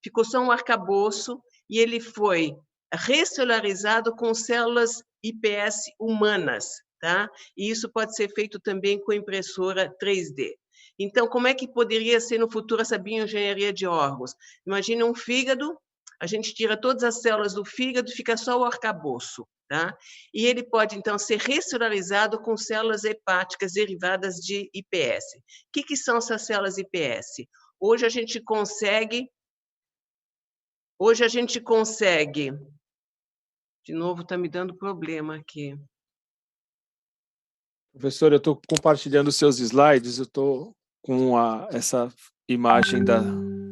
ficou só um arcabouço, e ele foi recelularizado com células iPS humanas, tá? E isso pode ser feito também com impressora 3D. Então, como é que poderia ser no futuro essa bioengenharia de órgãos? Imagine um fígado, a gente tira todas as células do fígado, fica só o arcabouço, tá? E ele pode, então, ser recelularizado com células hepáticas derivadas de iPS. O que são essas células iPS? Hoje a gente consegue... De novo, está me dando problema aqui. Professor, eu estou compartilhando seus slides, eu estou com essa imagem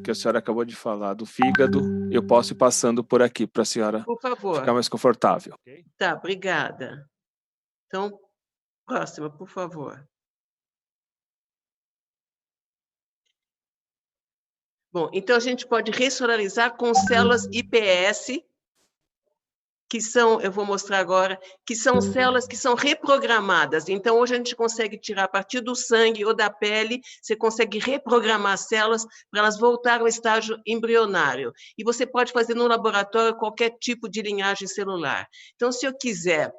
que a senhora acabou de falar, do fígado. Eu posso ir passando por aqui para a senhora ficar mais confortável. Tá, obrigada. Então, próxima, por favor. Bom, então a gente pode recelularizar com células iPS, que são, eu vou mostrar agora, que são células que são reprogramadas. Então, hoje a gente consegue tirar a partir do sangue ou da pele, você consegue reprogramar as células para elas voltarem ao estágio embrionário. E você pode fazer no laboratório qualquer tipo de linhagem celular. Então, se eu quiser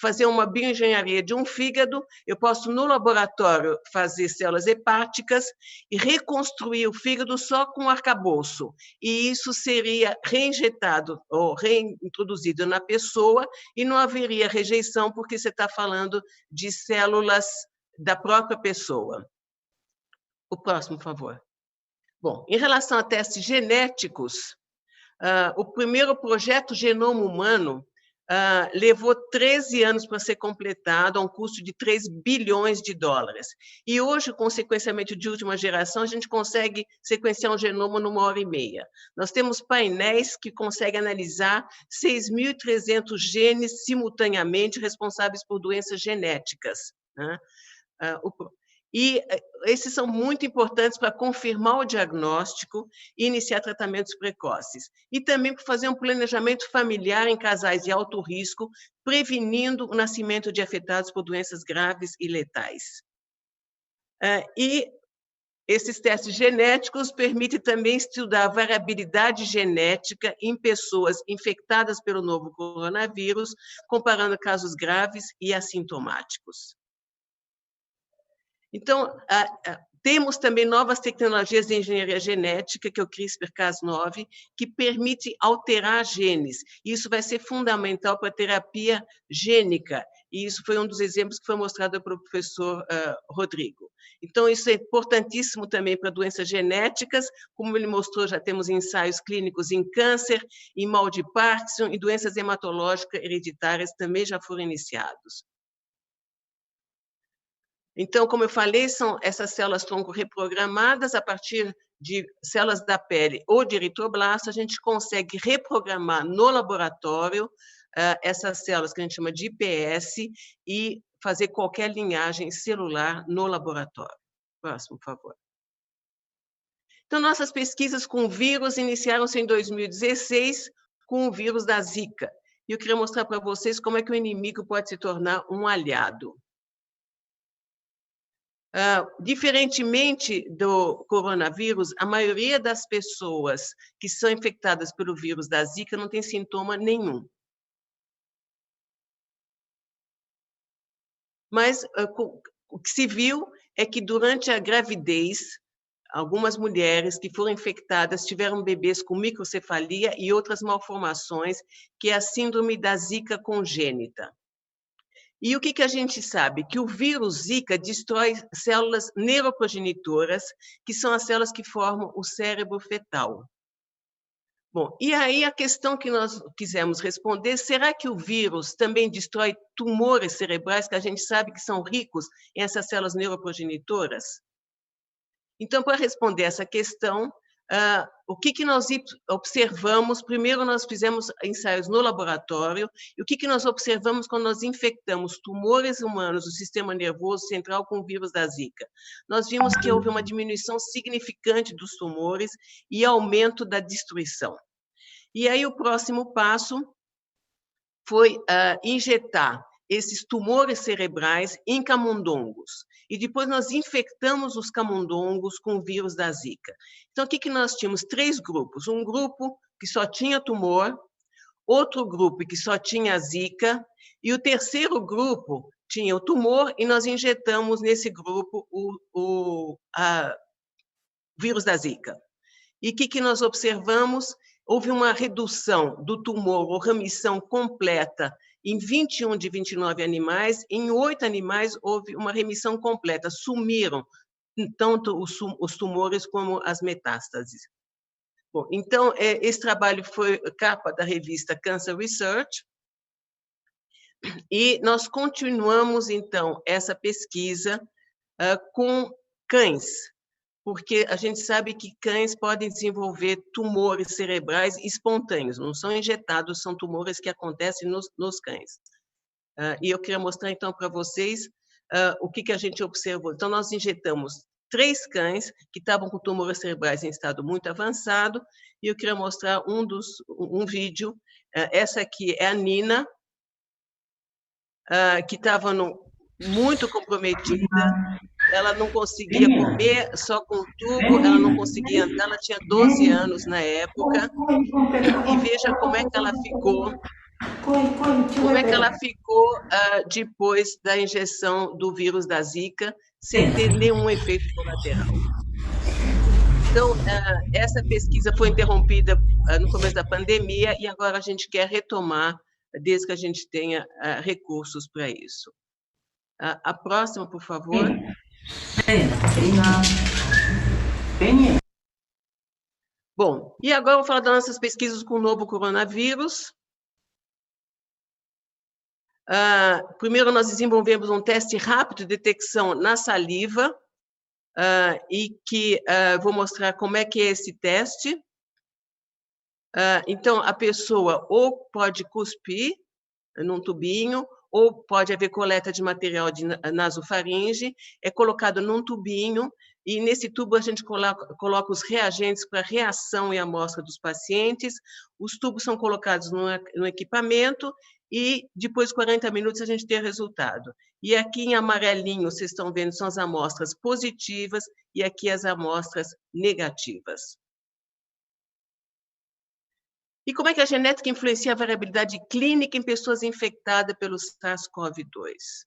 fazer uma bioengenharia de um fígado, eu posso, no laboratório, fazer células hepáticas e reconstruir o fígado só com arcabouço. E isso seria reinjetado ou reintroduzido na pessoa e não haveria rejeição, porque você está falando de células da própria pessoa. O próximo, por favor. Bom, em relação a testes genéticos, o primeiro projeto Genoma Humano levou 13 anos para ser completado, a um custo de 3 bilhões de dólares. E hoje, com o sequenciamento de última geração, a gente consegue sequenciar um genoma numa hora e meia. Nós temos painéis que conseguem analisar 6.300 genes simultaneamente responsáveis por doenças genéticas, né? E esses são muito importantes para confirmar o diagnóstico e iniciar tratamentos precoces. E também para fazer um planejamento familiar em casais de alto risco, prevenindo o nascimento de afetados por doenças graves e letais. E esses testes genéticos permitem também estudar a variabilidade genética em pessoas infectadas pelo novo coronavírus, comparando casos graves e assintomáticos. Então, temos também novas tecnologias de engenharia genética, que é o CRISPR-Cas9, que permite alterar genes. Isso vai ser fundamental para a terapia gênica, e isso foi um dos exemplos que foi mostrado pelo professor Rodrigo. Então, isso é importantíssimo também para doenças genéticas, como ele mostrou, já temos ensaios clínicos em câncer, em mal de Parkinson, e doenças hematológicas hereditárias também já foram iniciados. Então, como eu falei, são essas células tronco reprogramadas a partir de células da pele ou de eritroblasto, a gente consegue reprogramar no laboratório essas células que a gente chama de IPS e fazer qualquer linhagem celular no laboratório. Próximo, por favor. Então, nossas pesquisas com vírus iniciaram-se em 2016 com o vírus da Zika. E eu queria mostrar para vocês como é que o inimigo pode se tornar um aliado. Diferentemente do coronavírus, a maioria das pessoas que são infectadas pelo vírus da Zika não tem sintoma nenhum. Mas o que se viu é que durante a gravidez, algumas mulheres que foram infectadas tiveram bebês com microcefalia e outras malformações, que é a síndrome da Zika congênita. E o que a gente sabe? Que o vírus Zika destrói células neuroprogenitoras, que são as células que formam o cérebro fetal. Bom, e aí a questão que nós quisemos responder, será que o vírus também destrói tumores cerebrais, que a gente sabe que são ricos em essas células neuroprogenitoras? Então, para responder essa questão, o que nós observamos? Primeiro, nós fizemos ensaios no laboratório, e o que nós observamos quando nós infectamos tumores humanos do sistema nervoso central com o vírus da Zika? Nós vimos que houve uma diminuição significante dos tumores e aumento da destruição. E aí o próximo passo foi injetar esses tumores cerebrais em camundongos. E depois nós infectamos os camundongos com o vírus da Zika. Então, o que nós tínhamos? 3 grupos. Um grupo que só tinha tumor, outro grupo que só tinha Zika, e o terceiro grupo tinha o tumor, e nós injetamos nesse grupo o vírus da Zika. E o que nós observamos? Houve uma redução do tumor, ou remissão completa, em 21 de 29 animais, em 8 animais houve uma remissão completa, sumiram tanto os tumores como as metástases. Bom, então, esse trabalho foi capa da revista Cancer Research, e nós continuamos, então, essa pesquisa com cães, porque a gente sabe que cães podem desenvolver tumores cerebrais espontâneos, não são injetados, são tumores que acontecem nos cães. E eu queria mostrar, então, para vocês o que a gente observou. Então, nós injetamos 3 cães que estavam com tumores cerebrais em estado muito avançado, e eu queria mostrar um vídeo. Essa aqui é a Nina, que estava muito comprometida. Ela não conseguia comer só com o tubo, ela não conseguia andar, ela tinha 12 anos na época, e veja como é que ela ficou, depois da injeção do vírus da Zika, sem ter nenhum efeito colateral. Então, essa pesquisa foi interrompida no começo da pandemia, e agora a gente quer retomar, desde que a gente tenha recursos para isso. A próxima, por favor. Bom, e agora eu vou falar das nossas pesquisas com o novo coronavírus. Primeiro, nós desenvolvemos um teste rápido de detecção na saliva, e que vou mostrar como é que é esse teste. Então, a pessoa ou pode cuspir num tubinho, ou pode haver coleta de material de nasofaringe, é colocado num tubinho, e nesse tubo a gente coloca os reagentes para reação e amostra dos pacientes. Os tubos são colocados no equipamento, e depois de 40 minutos a gente tem o resultado. E aqui em amarelinho, vocês estão vendo, são as amostras positivas e aqui as amostras negativas. E como é que a genética influencia a variabilidade clínica em pessoas infectadas pelo SARS-CoV-2?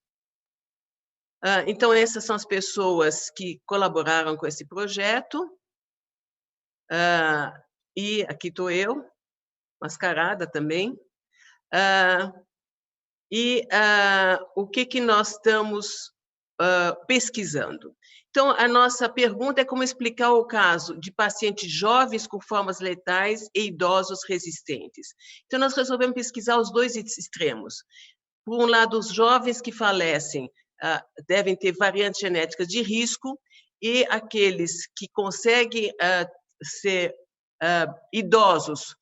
Então, essas são as pessoas que colaboraram com esse projeto. E aqui estou eu, mascarada também. O que nós estamos pesquisando? Então, a nossa pergunta é como explicar o caso de pacientes jovens com formas letais e idosos resistentes. Então, nós resolvemos pesquisar os dois extremos. Por um lado, os jovens que falecem devem ter variantes genéticas de risco, e aqueles que conseguem ser idosos,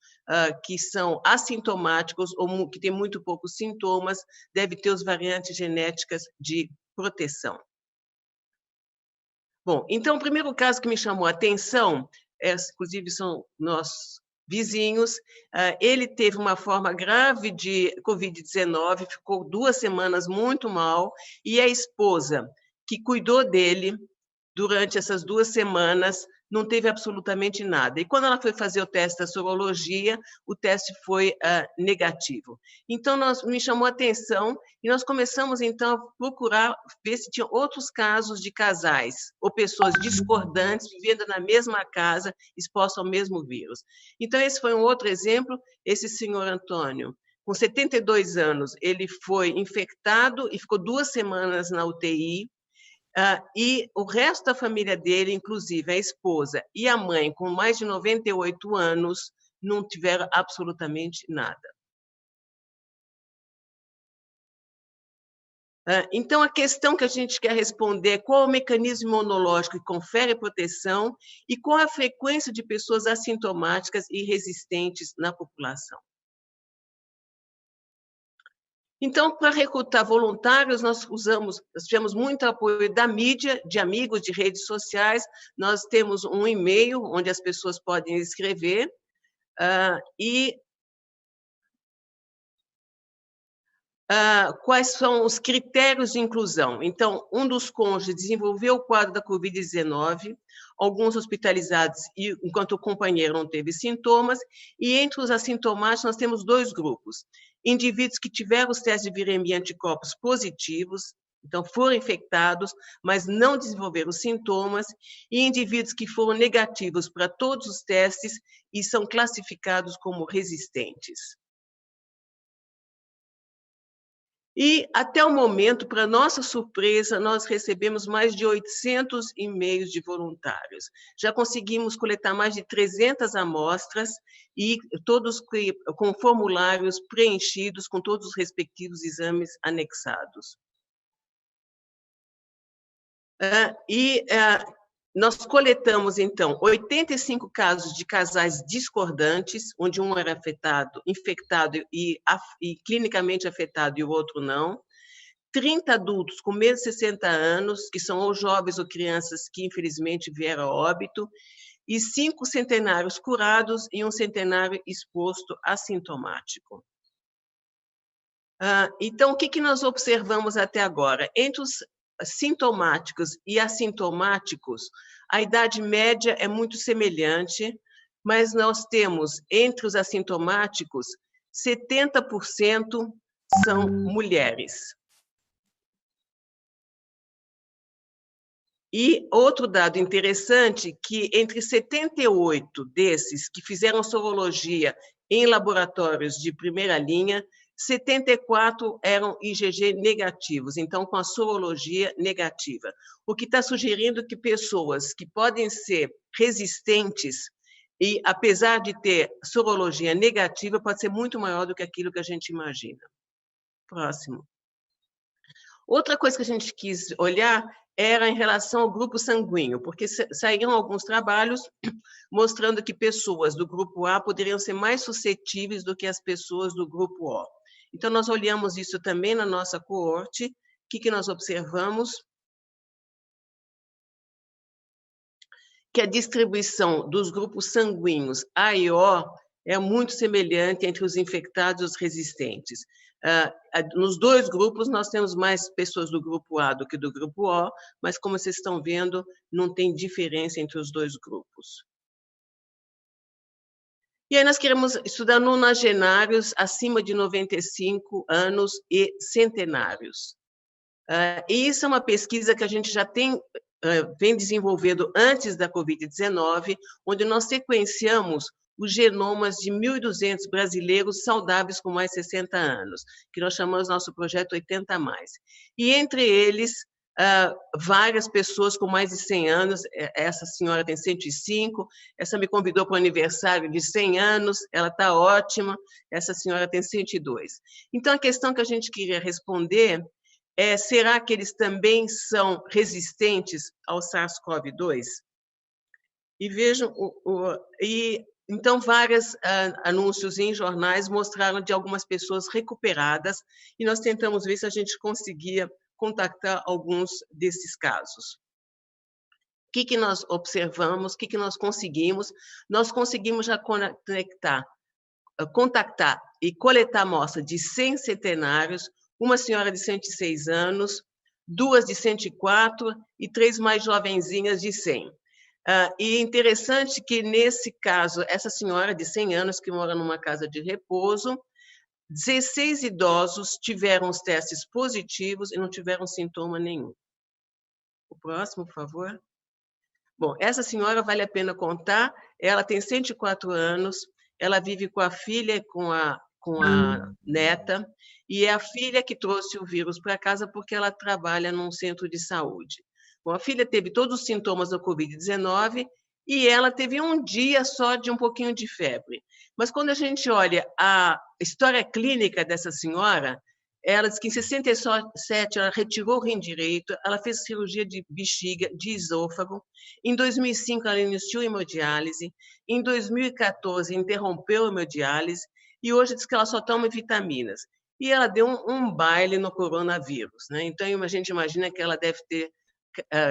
que são assintomáticos ou que têm muito poucos sintomas, devem ter as variantes genéticas de proteção. Bom, então, o primeiro caso que me chamou a atenção, inclusive são nossos vizinhos, ele teve uma forma grave de Covid-19, ficou 2 semanas muito mal, e a esposa, que cuidou dele durante essas 2 semanas, não teve absolutamente nada. E quando ela foi fazer o teste da sorologia, o teste foi negativo. Então, me chamou a atenção e nós começamos, então, a procurar ver se tinha outros casos de casais ou pessoas discordantes vivendo na mesma casa, expostos ao mesmo vírus. Então, esse foi um outro exemplo. Esse senhor Antônio, com 72 anos, ele foi infectado e ficou 2 semanas na UTI, e o resto da família dele, inclusive a esposa e a mãe, com mais de 98 anos, não tiveram absolutamente nada. Então, a questão que a gente quer responder é qual é o mecanismo imunológico que confere proteção e qual a frequência de pessoas assintomáticas e resistentes na população. Então, para recrutar voluntários, nós tivemos muito apoio da mídia, de amigos, de redes sociais. Nós temos um e-mail onde as pessoas podem escrever. Quais são os critérios de inclusão? Então, um dos cônjuges desenvolveu o quadro da Covid-19, alguns hospitalizados, enquanto o companheiro não teve sintomas, e entre os assintomáticos nós temos 2 grupos. Indivíduos que tiveram os testes de viremia anticorpos positivos, então foram infectados, mas não desenvolveram sintomas, e indivíduos que foram negativos para todos os testes e são classificados como resistentes. E, até o momento, para nossa surpresa, nós recebemos mais de 800 e-mails de voluntários. Já conseguimos coletar mais de 300 amostras, e todos com formulários preenchidos, com todos os respectivos exames anexados. Nós coletamos, então, 85 casos de casais discordantes, onde um era infectado e clinicamente afetado e o outro não. 30 adultos com menos de 60 anos, que são ou jovens ou crianças que, infelizmente, vieram a óbito, e 5 centenários curados e um centenário exposto assintomático. Então, o que nós observamos até agora? Entre os sintomáticos e assintomáticos, a idade média é muito semelhante, mas nós temos, entre os assintomáticos, 70% são mulheres. E outro dado interessante, que entre 78 desses que fizeram sorologia em laboratórios de primeira linha, 74 eram IgG negativos, então com a sorologia negativa. O que está sugerindo que pessoas que podem ser resistentes e, apesar de ter sorologia negativa, pode ser muito maior do que aquilo que a gente imagina. Próximo. Outra coisa que a gente quis olhar era em relação ao grupo sanguíneo, porque saíram alguns trabalhos mostrando que pessoas do grupo A poderiam ser mais suscetíveis do que as pessoas do grupo O. Então, nós olhamos isso também na nossa coorte. O que nós observamos? Que a distribuição dos grupos sanguíneos A e O é muito semelhante entre os infectados e os resistentes. Nos dois grupos, nós temos mais pessoas do grupo A do que do grupo O, mas, como vocês estão vendo, não tem diferença entre os dois grupos. E aí nós queremos estudar nonagenários acima de 95 anos e centenários. E isso é uma pesquisa que a gente já vem desenvolvendo antes da Covid-19, onde nós sequenciamos os genomas de 1.200 brasileiros saudáveis com mais de 60 anos, que nós chamamos nosso projeto 80+. E entre eles, várias pessoas com mais de 100 anos, essa senhora tem 105, essa me convidou para o aniversário de 100 anos, ela está ótima, essa senhora tem 102. Então, a questão que a gente queria responder é: será que eles também são resistentes ao SARS-CoV-2? E vejam, então, vários anúncios em jornais mostraram de algumas pessoas recuperadas, e nós tentamos ver se a gente conseguia contactar alguns desses casos. O que nós observamos, o que nós conseguimos? Nós conseguimos já contactar e coletar amostra de 100 centenários, uma senhora de 106 anos, 2 de 104 e 3 mais jovenzinhas de 100. E é interessante que, nesse caso, essa senhora de 100 anos, que mora numa casa de repouso, 16 idosos tiveram os testes positivos e não tiveram sintoma nenhum. O próximo, por favor. Bom, essa senhora vale a pena contar, ela tem 104 anos, ela vive com a filha e com a neta, e é a filha que trouxe o vírus para casa porque ela trabalha num centro de saúde. Bom, a filha teve todos os sintomas da Covid-19 e ela teve um dia só de um pouquinho de febre. Mas quando a gente olha a história clínica dessa senhora, ela diz que em 67 ela retirou o rim direito, ela fez cirurgia de bexiga, de esôfago. Em 2005 ela iniciou hemodiálise, em 2014 interrompeu a hemodiálise e hoje diz que ela só toma vitaminas. E ela deu um baile no coronavírus, né? Então a gente imagina que ela deve ter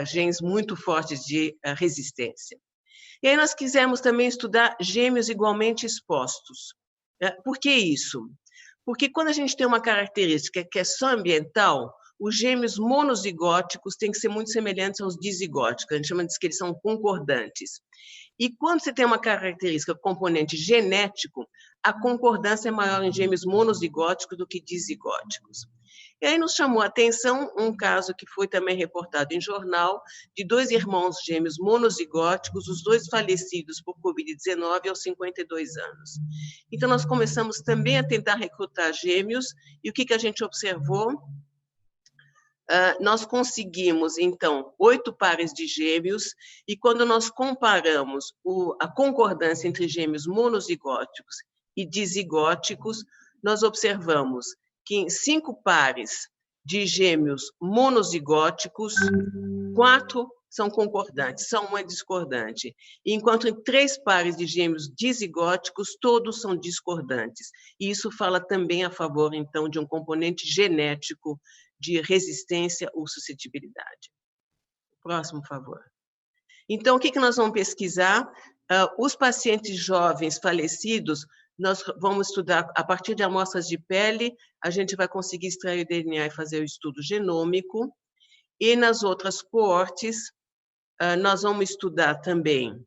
genes muito fortes de resistência. E aí nós quisemos também estudar gêmeos igualmente expostos. Por que isso? Porque quando a gente tem uma característica que é só ambiental, os gêmeos monozigóticos têm que ser muito semelhantes aos dizigóticos, a gente chama de que eles são concordantes. E quando você tem uma característica componente genético, a concordância é maior em gêmeos monozigóticos do que dizigóticos. E aí nos chamou a atenção um caso que foi também reportado em jornal, de 2 irmãos gêmeos monozigóticos, os 2 falecidos por Covid-19 aos 52 anos. Então, nós começamos também a tentar recrutar gêmeos, e o que a gente observou? Nós conseguimos, então, 8 pares de gêmeos, e quando nós comparamos a concordância entre gêmeos monozigóticos e dizigóticos, nós observamos que em 5 pares de gêmeos monozigóticos, 4 são concordantes, só um é discordante. Enquanto em 3 pares de gêmeos dizigóticos, todos são discordantes. E isso fala também a favor, então, de um componente genético de resistência ou suscetibilidade. Próximo, por favor. Então, o que nós vamos pesquisar? Os pacientes jovens falecidos, nós vamos estudar, a partir de amostras de pele, a gente vai conseguir extrair o DNA e fazer o estudo genômico. E nas outras coortes, nós vamos estudar também...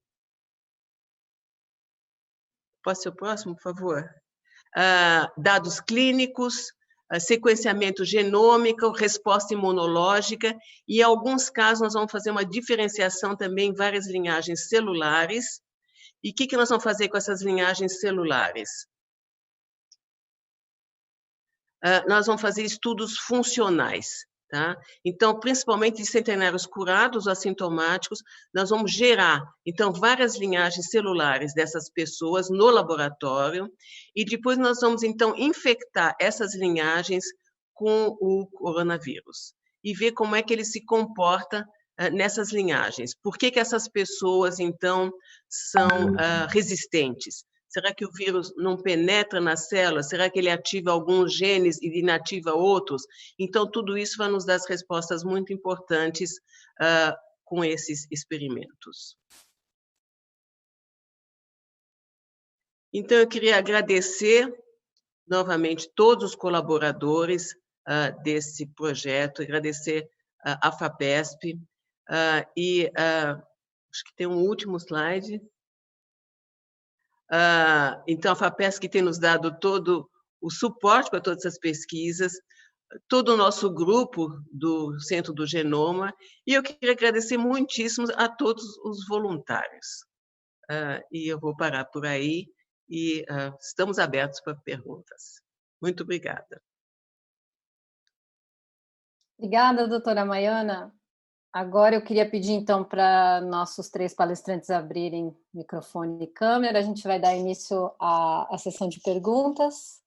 Pode ser o próximo, por favor? Dados clínicos, sequenciamento genômico, resposta imunológica, e em alguns casos nós vamos fazer uma diferenciação também em várias linhagens celulares. E o que nós vamos fazer com essas linhagens celulares? Nós vamos fazer estudos funcionais, tá? Então, principalmente de centenários curados, assintomáticos, nós vamos gerar, então, várias linhagens celulares dessas pessoas no laboratório, e depois nós vamos, então, infectar essas linhagens com o coronavírus e ver como é que ele se comporta nessas linhagens. Por que essas pessoas, então, são resistentes? Será que o vírus não penetra na célula? Será que ele ativa alguns genes e inativa outros? Então, tudo isso vai nos dar as respostas muito importantes com esses experimentos. Então, eu queria agradecer novamente todos os colaboradores desse projeto, agradecer a FAPESP, e acho que tem um último slide. Então, a FAPESP tem nos dado todo o suporte para todas essas pesquisas, todo o nosso grupo do Centro do Genoma, e eu queria agradecer muitíssimo a todos os voluntários. E eu vou parar por aí, e estamos abertos para perguntas. Muito obrigada. Obrigada, doutora Maiana. Agora eu queria pedir, então, para nossos 3 palestrantes abrirem microfone e câmera. A gente vai dar início à sessão de perguntas.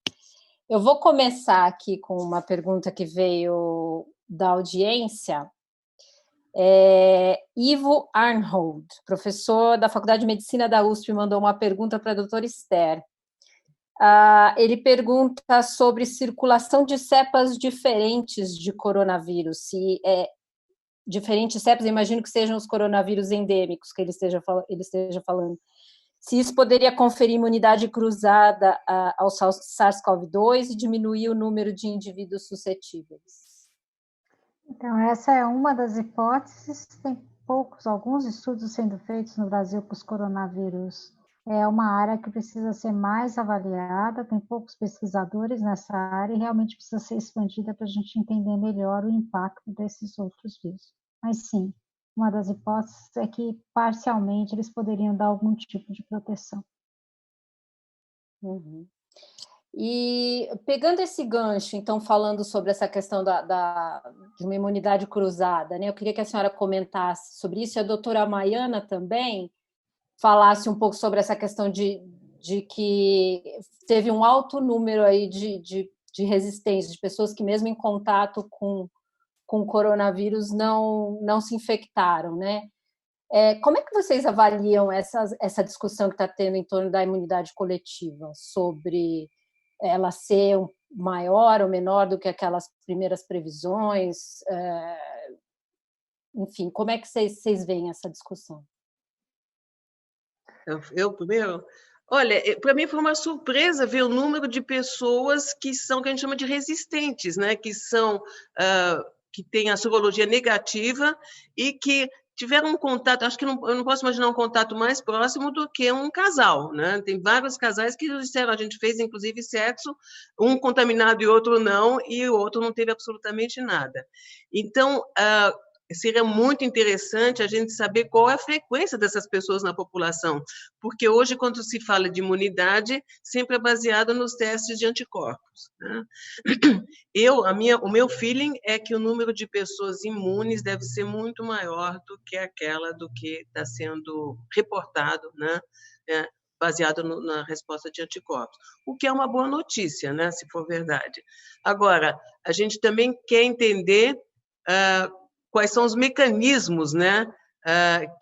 Eu vou começar aqui com uma pergunta que veio da audiência. Ivo Arnhold, professor da Faculdade de Medicina da USP, mandou uma pergunta para a doutora Esther. Ele pergunta sobre circulação de cepas diferentes de coronavírus, se diferentes cepas, imagino que sejam os coronavírus endêmicos que ele esteja falando. Se isso poderia conferir imunidade cruzada ao SARS-CoV-2 e diminuir o número de indivíduos suscetíveis. Então, essa é uma das hipóteses. Tem alguns estudos sendo feitos no Brasil com os coronavírus. É uma área que precisa ser mais avaliada, tem poucos pesquisadores nessa área e realmente precisa ser expandida para a gente entender melhor o impacto desses outros vírus. Mas sim, uma das hipóteses é que, parcialmente, eles poderiam dar algum tipo de proteção. Uhum. E pegando esse gancho, então, falando sobre essa questão de uma imunidade cruzada, né? Eu queria que a senhora comentasse sobre isso, e a doutora Maiana também falasse um pouco sobre essa questão de que teve um alto número aí de resistência, de pessoas que mesmo em contato com o coronavírus não se infectaram, né? Como é que vocês avaliam essa discussão que está tendo em torno da imunidade coletiva, sobre ela ser maior ou menor do que aquelas primeiras previsões? Enfim, como é que vocês veem essa discussão? Eu primeiro? Olha, para mim foi uma surpresa ver o número de pessoas que a gente chama de resistentes, né? Que têm a sorologia negativa e que tiveram um contato, acho que eu não posso imaginar um contato mais próximo do que um casal, né? Tem vários casais que disseram, a gente fez inclusive sexo, um contaminado e outro não, e o outro não teve absolutamente nada. Então, seria muito interessante a gente saber qual é a frequência dessas pessoas na população, porque hoje, quando se fala de imunidade, sempre é baseado nos testes de anticorpos, né? O meu feeling é que o número de pessoas imunes deve ser muito maior do que aquela do que está sendo reportado, né? Baseado na resposta de anticorpos, o que é uma boa notícia, né? Se for verdade. Agora, a gente também quer entender quais são os mecanismos, né,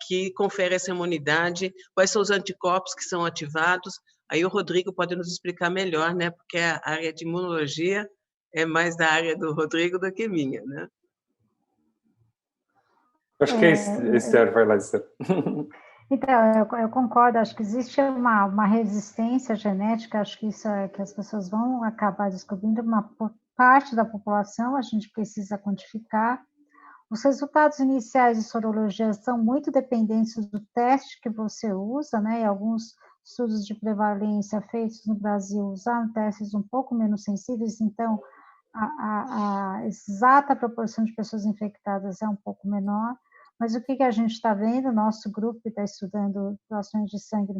que conferem essa imunidade, quais são os anticorpos que são ativados. Aí o Rodrigo pode nos explicar melhor, né, porque a área de imunologia é mais da área do Rodrigo do que minha, né? Acho que a Esther vai lá, Esther. Então, eu concordo, acho que existe uma resistência genética, acho que isso é que as pessoas vão acabar descobrindo, uma parte da população, a gente precisa quantificar. Os resultados iniciais de sorologia são muito dependentes do teste que você usa, né? E alguns estudos de prevalência feitos no Brasil usaram testes um pouco menos sensíveis, então a exata proporção de pessoas infectadas é um pouco menor. Mas o que a gente está vendo, nosso grupo que está estudando doações de sangue,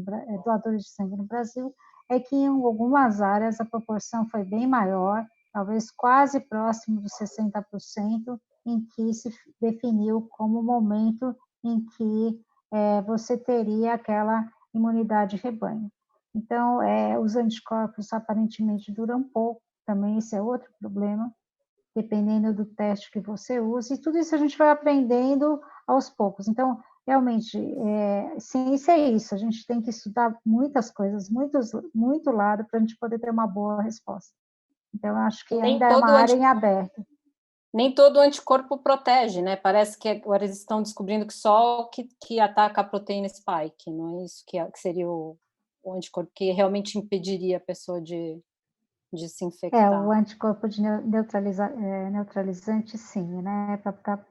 doadores de sangue no Brasil, é que em algumas áreas a proporção foi bem maior, talvez quase próximo dos 60%, em que se definiu como o momento em que você teria aquela imunidade rebanho. Então, os anticorpos aparentemente duram pouco, também esse é outro problema, dependendo do teste que você usa, e tudo isso a gente vai aprendendo aos poucos. Então, realmente, ciência é isso, a gente tem que estudar muitas coisas, muito lado, para a gente poder ter uma boa resposta. Então, eu acho que ainda é uma área em aberto. Nem todo anticorpo protege, né? Parece que agora eles estão descobrindo que só o que ataca a proteína spike, não é isso que seria o anticorpo que realmente impediria a pessoa de de se infectar. O anticorpo de neutralizante, sim, né?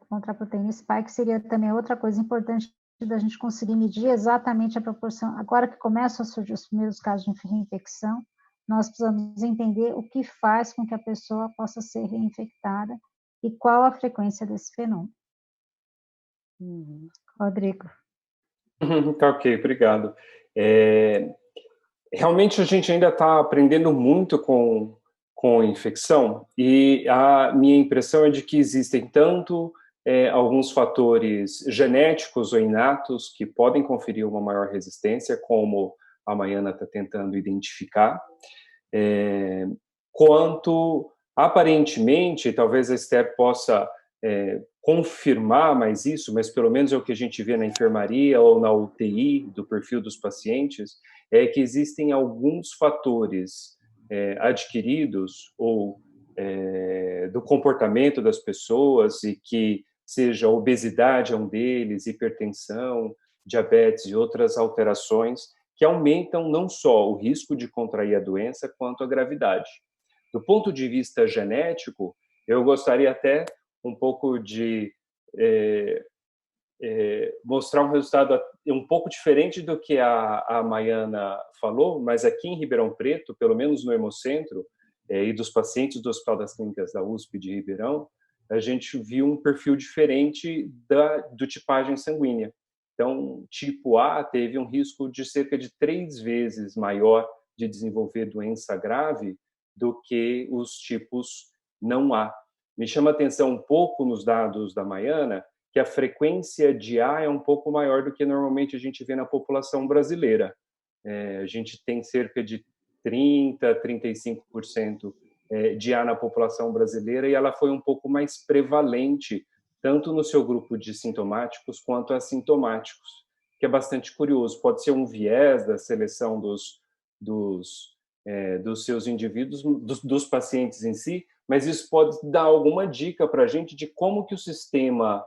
Contra a proteína spike seria também outra coisa importante da gente conseguir medir exatamente a proporção. Agora que começam a surgir os primeiros casos de reinfecção, nós precisamos entender o que faz com que a pessoa possa ser reinfectada e qual a frequência desse fenômeno. Rodrigo. Tá ok, obrigado. Realmente a gente ainda está aprendendo muito com infecção, e a minha impressão é de que existem tanto alguns fatores genéticos ou inatos que podem conferir uma maior resistência, como a Maiana está tentando identificar, quanto, aparentemente, talvez a Esther possa confirmar mais isso, mas pelo menos é o que a gente vê na enfermaria ou na UTI do perfil dos pacientes, é que existem alguns fatores adquiridos ou do comportamento das pessoas, e que seja a obesidade é um deles, hipertensão, diabetes e outras alterações que aumentam não só o risco de contrair a doença, quanto a gravidade. Do ponto de vista genético, eu gostaria até um pouco de mostrar um resultado um pouco diferente do que a Maiana falou, mas aqui em Ribeirão Preto, pelo menos no Hemocentro, e dos pacientes do Hospital das Clínicas da USP de Ribeirão, a gente viu um perfil diferente do tipagem sanguínea. Então, tipo A teve um risco de cerca de 3 vezes maior de desenvolver doença grave do que os tipos não A. Me chama a atenção um pouco nos dados da Maiana que a frequência de A é um pouco maior do que normalmente a gente vê na população brasileira. A gente tem cerca de 30%, 35% de A na população brasileira, e ela foi um pouco mais prevalente, tanto no seu grupo de sintomáticos quanto assintomáticos, que é bastante curioso. Pode ser um viés da seleção dos seus indivíduos, dos pacientes em si, mas isso pode dar alguma dica para a gente de como que o sistema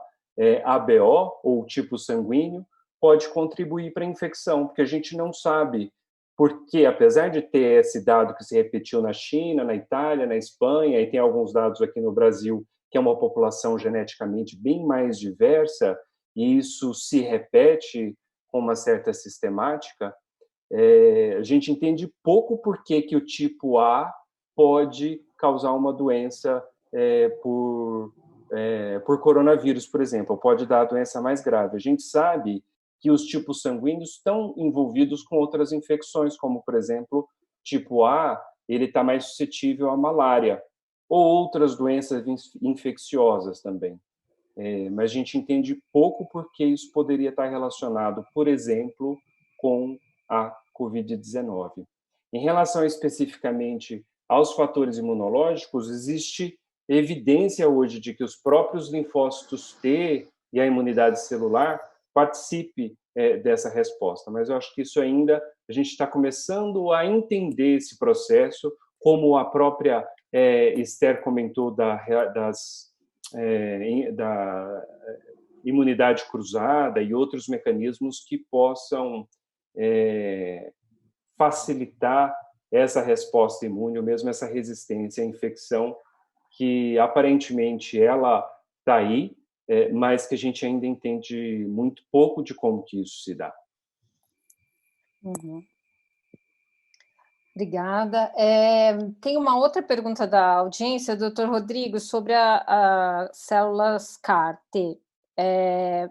ABO, ou tipo sanguíneo, pode contribuir para a infecção, porque a gente não sabe porque, apesar de ter esse dado que se repetiu na China, na Itália, na Espanha, e tem alguns dados aqui no Brasil, que é uma população geneticamente bem mais diversa, e isso se repete com uma certa sistemática, a gente entende pouco por que o tipo A pode causar uma doença por coronavírus, por exemplo, pode dar a doença mais grave. A gente sabe que os tipos sanguíneos estão envolvidos com outras infecções, como, por exemplo, tipo A, ele está mais suscetível à malária, ou outras doenças infecciosas também. Mas a gente entende pouco porque isso poderia estar relacionado, por exemplo, com a Covid-19. Em relação especificamente aos fatores imunológicos, existe evidência hoje de que os próprios linfócitos T e a imunidade celular participe dessa resposta, mas eu acho que isso ainda, a gente está começando a entender esse processo, como a própria Esther comentou da imunidade cruzada e outros mecanismos que possam facilitar essa resposta imune, ou mesmo essa resistência à infecção, que aparentemente ela está aí, mas que a gente ainda entende muito pouco de como que isso se dá. Obrigada. Tem uma outra pergunta da audiência, doutor Rodrigo, sobre as células CAR-T. É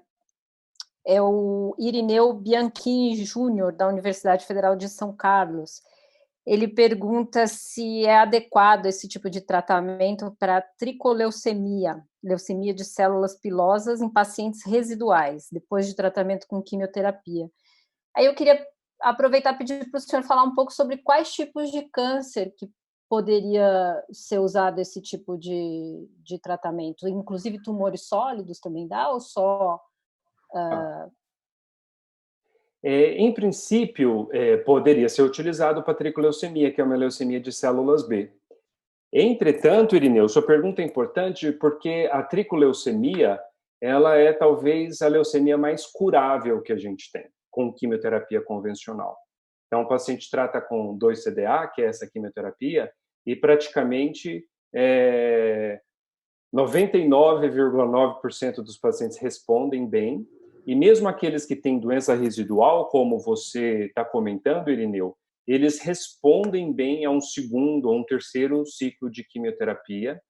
o Irineu Bianchini Júnior, da Universidade Federal de São Carlos. Ele pergunta se é adequado esse tipo de tratamento para tricoleucemia, leucemia de células pilosas em pacientes residuais, depois de tratamento com quimioterapia. Aí eu queria aproveitar e pedir para o senhor falar um pouco sobre quais tipos de câncer que poderia ser usado esse tipo de tratamento. Inclusive tumores sólidos também dá, ou só... Em princípio, poderia ser utilizado para tricoleucemia, que é uma leucemia de células B. Entretanto, Irineu, sua pergunta é importante porque a tricoleucemia, ela é talvez a leucemia mais curável que a gente tem, com quimioterapia convencional. Então, o paciente trata com 2-CDA, que é essa quimioterapia, e praticamente 99,9% dos pacientes respondem bem, e mesmo aqueles que têm doença residual, como você está comentando, Irineu, eles respondem bem a um segundo ou um terceiro ciclo de quimioterapia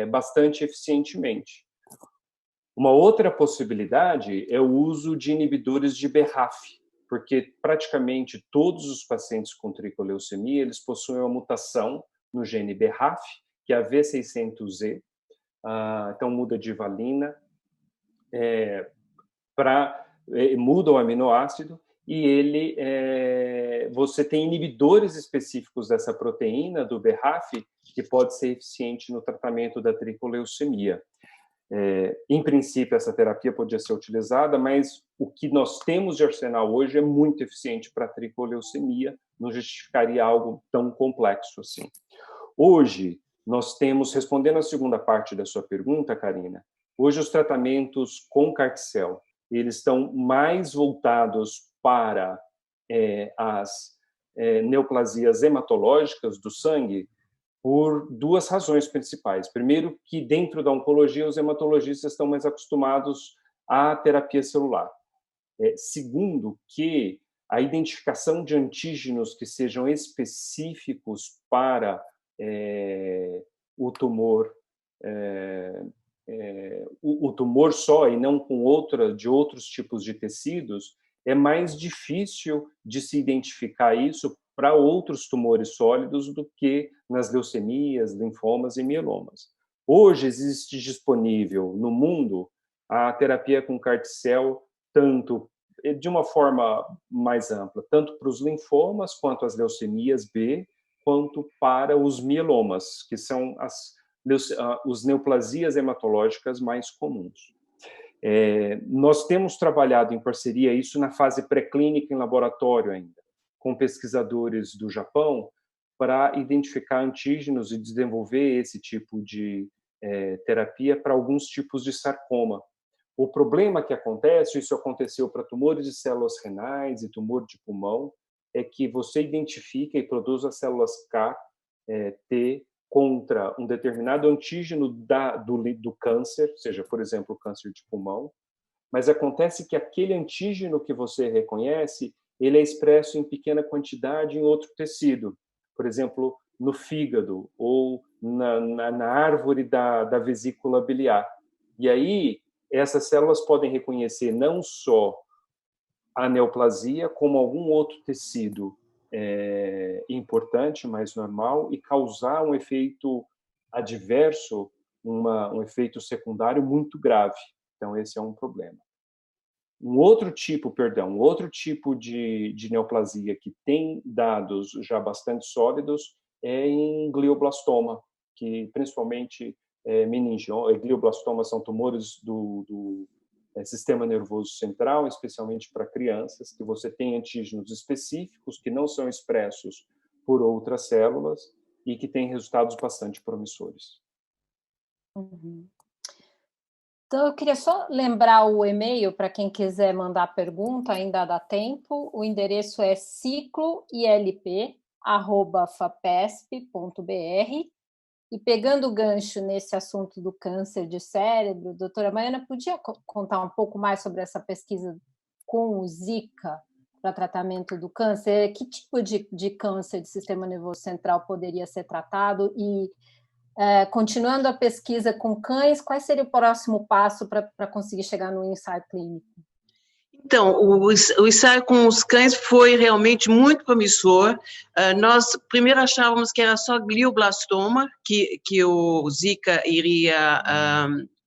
bastante eficientemente. Uma outra possibilidade é o uso de inibidores de BRAF, porque praticamente todos os pacientes com tricoleucemia, eles possuem uma mutação no gene BRAF, que é a V600Z, então muda de valina, muda o aminoácido, e você tem inibidores específicos dessa proteína, do BRAF, que pode ser eficiente no tratamento da tricoleucemia. Em princípio, essa terapia podia ser utilizada, mas o que nós temos de arsenal hoje é muito eficiente para a tricoleucemia, não justificaria algo tão complexo assim. Hoje, nós temos, respondendo à segunda parte da sua pergunta, Karina, hoje os tratamentos com CAR-T-cell, eles estão mais voltados para as neoplasias hematológicas do sangue, por duas razões principais. Primeiro, que dentro da oncologia, os hematologistas estão mais acostumados à terapia celular. Segundo, que a identificação de antígenos que sejam específicos para o tumor, o tumor só, e não com de outros tipos de tecidos, é mais difícil de se identificar isso para outros tumores sólidos do que nas leucemias, linfomas e mielomas. Hoje existe disponível no mundo a terapia com CAR-T-cell, tanto de uma forma mais ampla, tanto para os linfomas, quanto as leucemias B, quanto para os mielomas, que são os neoplasias hematológicas mais comuns. Nós temos trabalhado em parceria isso na fase pré-clínica em laboratório ainda, com pesquisadores do Japão, para identificar antígenos e desenvolver esse tipo de terapia para alguns tipos de sarcoma. O problema que acontece, isso aconteceu para tumores de células renais e tumor de pulmão, é que você identifica e produz as células CAR-T contra um determinado antígeno do câncer, seja, por exemplo, o câncer de pulmão, mas acontece que aquele antígeno que você reconhece, ele é expresso em pequena quantidade em outro tecido, por exemplo, no fígado ou na árvore da vesícula biliar. E aí, essas células podem reconhecer não só a neoplasia, como algum outro tecido importante, mais normal, e causar um efeito adverso, um efeito secundário muito grave. Então, esse é um problema. Um outro tipo de neoplasia que tem dados já bastante sólidos é em glioblastoma, que principalmente glioblastomas são tumores do sistema nervoso central, especialmente para crianças, que você tem antígenos específicos que não são expressos por outras células e que têm resultados bastante promissores. Uhum. Então, eu queria só lembrar o e-mail para quem quiser mandar pergunta, ainda dá tempo. O endereço é cicloilp@fapesp.br. E pegando o gancho nesse assunto do câncer de cérebro, doutora Maiana, podia contar um pouco mais sobre essa pesquisa com o Zika para tratamento do câncer? Que tipo de câncer de sistema nervoso central poderia ser tratado? E, continuando a pesquisa com cães, qual seria o próximo passo para conseguir chegar no ensaio clínico? Então, o ensaio com os cães foi realmente muito promissor. Nós primeiro achávamos que era só glioblastoma, que o Zika iria,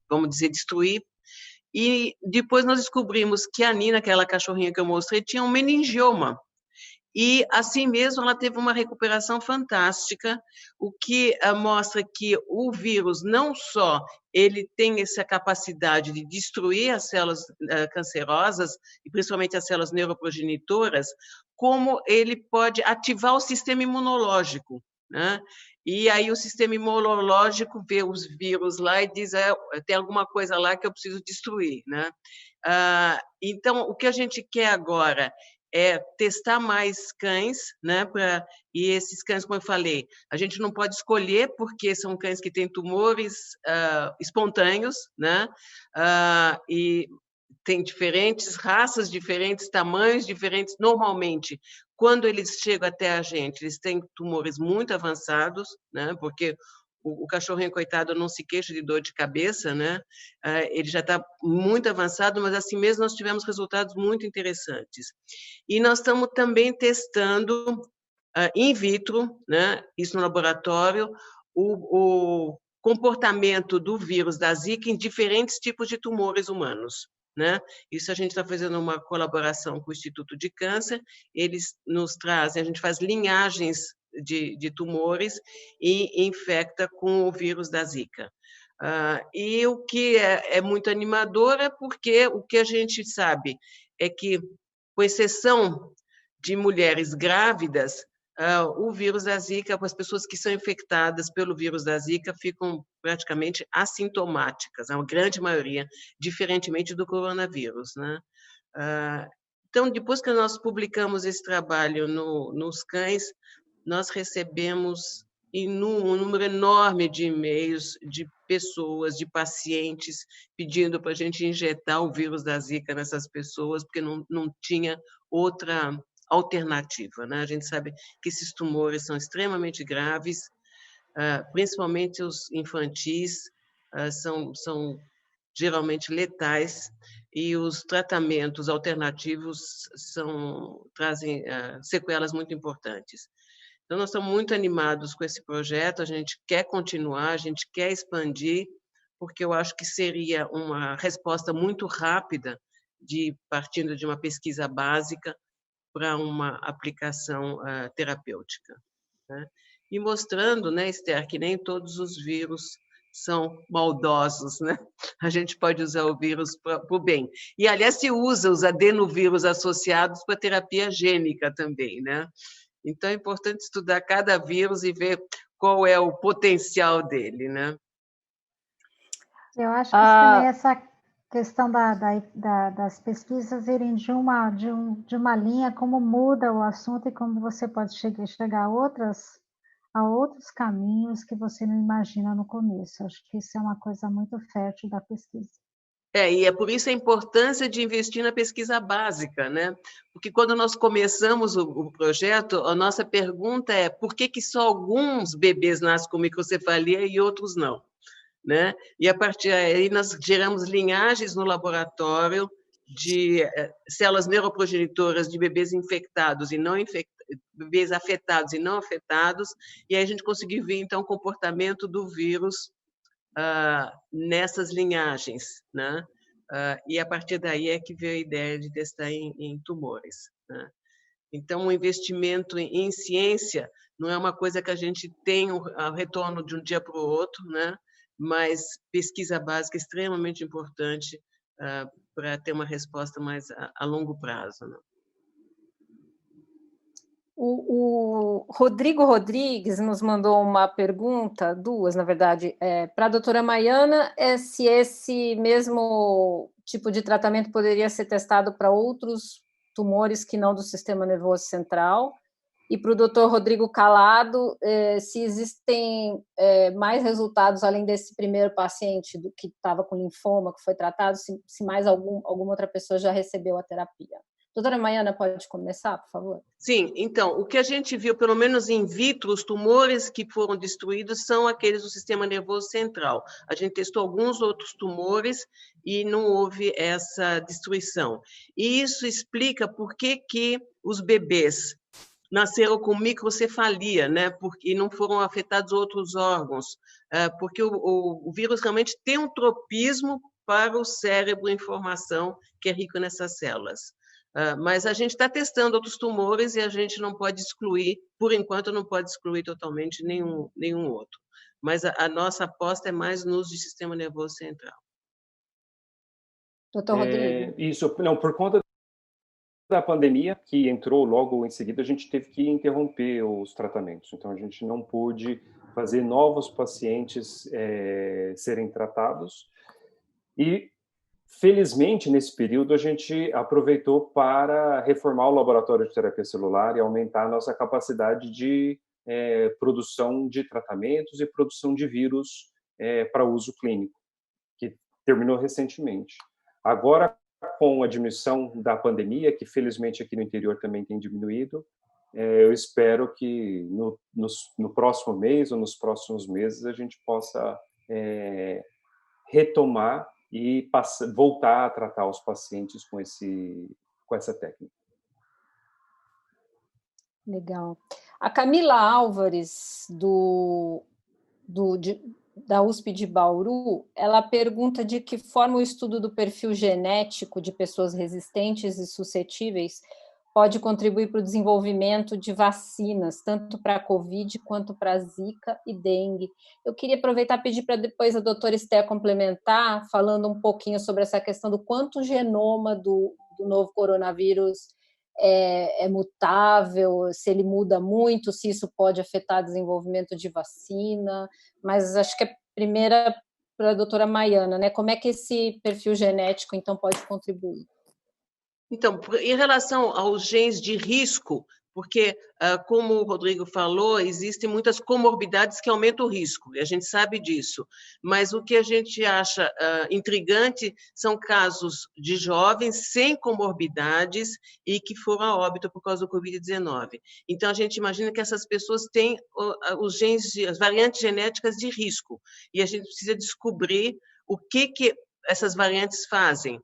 vamos dizer, destruir. E depois nós descobrimos que a Nina, aquela cachorrinha que eu mostrei, tinha um meningioma. E, assim mesmo, ela teve uma recuperação fantástica, o que mostra que o vírus não só ele tem essa capacidade de destruir as células cancerosas, e principalmente as células neuroprogenitoras, como ele pode ativar o sistema imunológico, né? E aí o sistema imunológico vê os vírus lá e diz, tem alguma coisa lá que eu preciso destruir, né? Então, o que a gente quer agora é testar mais cães, né? E esses cães, como eu falei, a gente não pode escolher porque são cães que têm tumores espontâneos, né? E tem diferentes raças, diferentes tamanhos, diferentes. Normalmente, quando eles chegam até a gente, eles têm tumores muito avançados, né? Porque o cachorrinho, coitado, não se queixa de dor de cabeça, né? Ele já está muito avançado, mas assim mesmo nós tivemos resultados muito interessantes. E nós estamos também testando in vitro, né? Isso no laboratório, o comportamento do vírus da Zika em diferentes tipos de tumores humanos. Né? Isso a gente está fazendo uma colaboração com o Instituto de Câncer, eles nos trazem, a gente faz linhagens de tumores e infecta com o vírus da Zika. E o que é muito animador é porque o que a gente sabe é que, com exceção de mulheres grávidas, o vírus da Zika, as pessoas que são infectadas pelo vírus da Zika ficam praticamente assintomáticas, a grande maioria, diferentemente do coronavírus, né? Então, depois que nós publicamos esse trabalho nos cães, nós recebemos um número enorme de e-mails de pessoas, de pacientes, pedindo para a gente injetar o vírus da Zika nessas pessoas, porque não tinha outra alternativa, né? A gente sabe que esses tumores são extremamente graves, principalmente os infantis, são geralmente letais, e os tratamentos alternativos trazem sequelas muito importantes. Então, nós estamos muito animados com esse projeto, a gente quer continuar, a gente quer expandir, porque eu acho que seria uma resposta muito rápida, partindo de uma pesquisa básica para uma aplicação terapêutica. Né? E mostrando, né, Esther, que nem todos os vírus são maldosos, né? A gente pode usar o vírus para o bem. E, aliás, se usa os adenovírus associados para terapia gênica também, né? Então, é importante estudar cada vírus e ver qual é o potencial dele, né? Eu acho que também essa questão das pesquisas irem de uma linha, como muda o assunto e como você pode chegar a outros caminhos que você não imagina no começo. Acho que isso é uma coisa muito fértil da pesquisa. E é por isso a importância de investir na pesquisa básica, né? Porque quando nós começamos o projeto, a nossa pergunta é por que só alguns bebês nascem com microcefalia e outros não? Né? E a partir daí nós geramos linhagens no laboratório de células neuroprogenitoras de bebês infectados e não bebês afetados e não afetados, e aí a gente conseguiu ver então o comportamento do vírus nessas linhagens, né? E a partir daí é que veio a ideia de testar em tumores, né? Então, o investimento em ciência não é uma coisa que a gente tem o retorno de um dia para o outro, né? Mas pesquisa básica é extremamente importante para ter uma resposta mais a longo prazo, né? O Rodrigo Rodrigues nos mandou uma pergunta, duas, na verdade, para a doutora Maiana, se esse mesmo tipo de tratamento poderia ser testado para outros tumores que não do sistema nervoso central, e para o doutor Rodrigo Calado, se existem mais resultados além desse primeiro paciente que estava com linfoma, que foi tratado, se mais alguma outra pessoa já recebeu a terapia. Doutora Maiana, pode começar, por favor? Sim, então, o que a gente viu, pelo menos in vitro, os tumores que foram destruídos são aqueles do sistema nervoso central. A gente testou alguns outros tumores e não houve essa destruição. E isso explica por que os bebês nasceram com microcefalia, né? Porque não foram afetados outros órgãos, porque o vírus realmente tem um tropismo para o cérebro em formação, que é rico nessas células. Mas a gente está testando outros tumores e a gente não pode excluir, por enquanto, não pode excluir totalmente nenhum outro. Mas a nossa aposta é mais no uso de sistema nervoso central. Doutor Rodrigo. Isso, não, por conta da pandemia, que entrou logo em seguida, a gente teve que interromper os tratamentos. Então, a gente não pôde fazer novos pacientes serem tratados. E Felizmente, nesse período, a gente aproveitou para reformar o laboratório de terapia celular e aumentar a nossa capacidade de produção de tratamentos e produção de vírus para uso clínico, que terminou recentemente. Agora, com a diminuição da pandemia, que felizmente aqui no interior também tem diminuído, eu espero que no próximo mês ou nos próximos meses a gente possa retomar e voltar a tratar os pacientes com essa técnica. Legal. A Camila Álvares, da USP de Bauru, ela pergunta de que forma o estudo do perfil genético de pessoas resistentes e suscetíveis pode contribuir para o desenvolvimento de vacinas, tanto para a Covid quanto para a Zika e dengue. Eu queria aproveitar e pedir para depois a doutora Esther complementar, falando um pouquinho sobre essa questão do quanto o genoma do novo coronavírus é mutável, se ele muda muito, se isso pode afetar o desenvolvimento de vacina, mas acho que a primeira para a doutora Maiana, né? Como é que esse perfil genético, então, pode contribuir? Então, em relação aos genes de risco, porque, como o Rodrigo falou, existem muitas comorbidades que aumentam o risco, e a gente sabe disso, mas o que a gente acha intrigante são casos de jovens sem comorbidades e que foram a óbito por causa do Covid-19. Então, a gente imagina que essas pessoas têm os genes, as variantes genéticas de risco, e a gente precisa descobrir o que essas variantes fazem.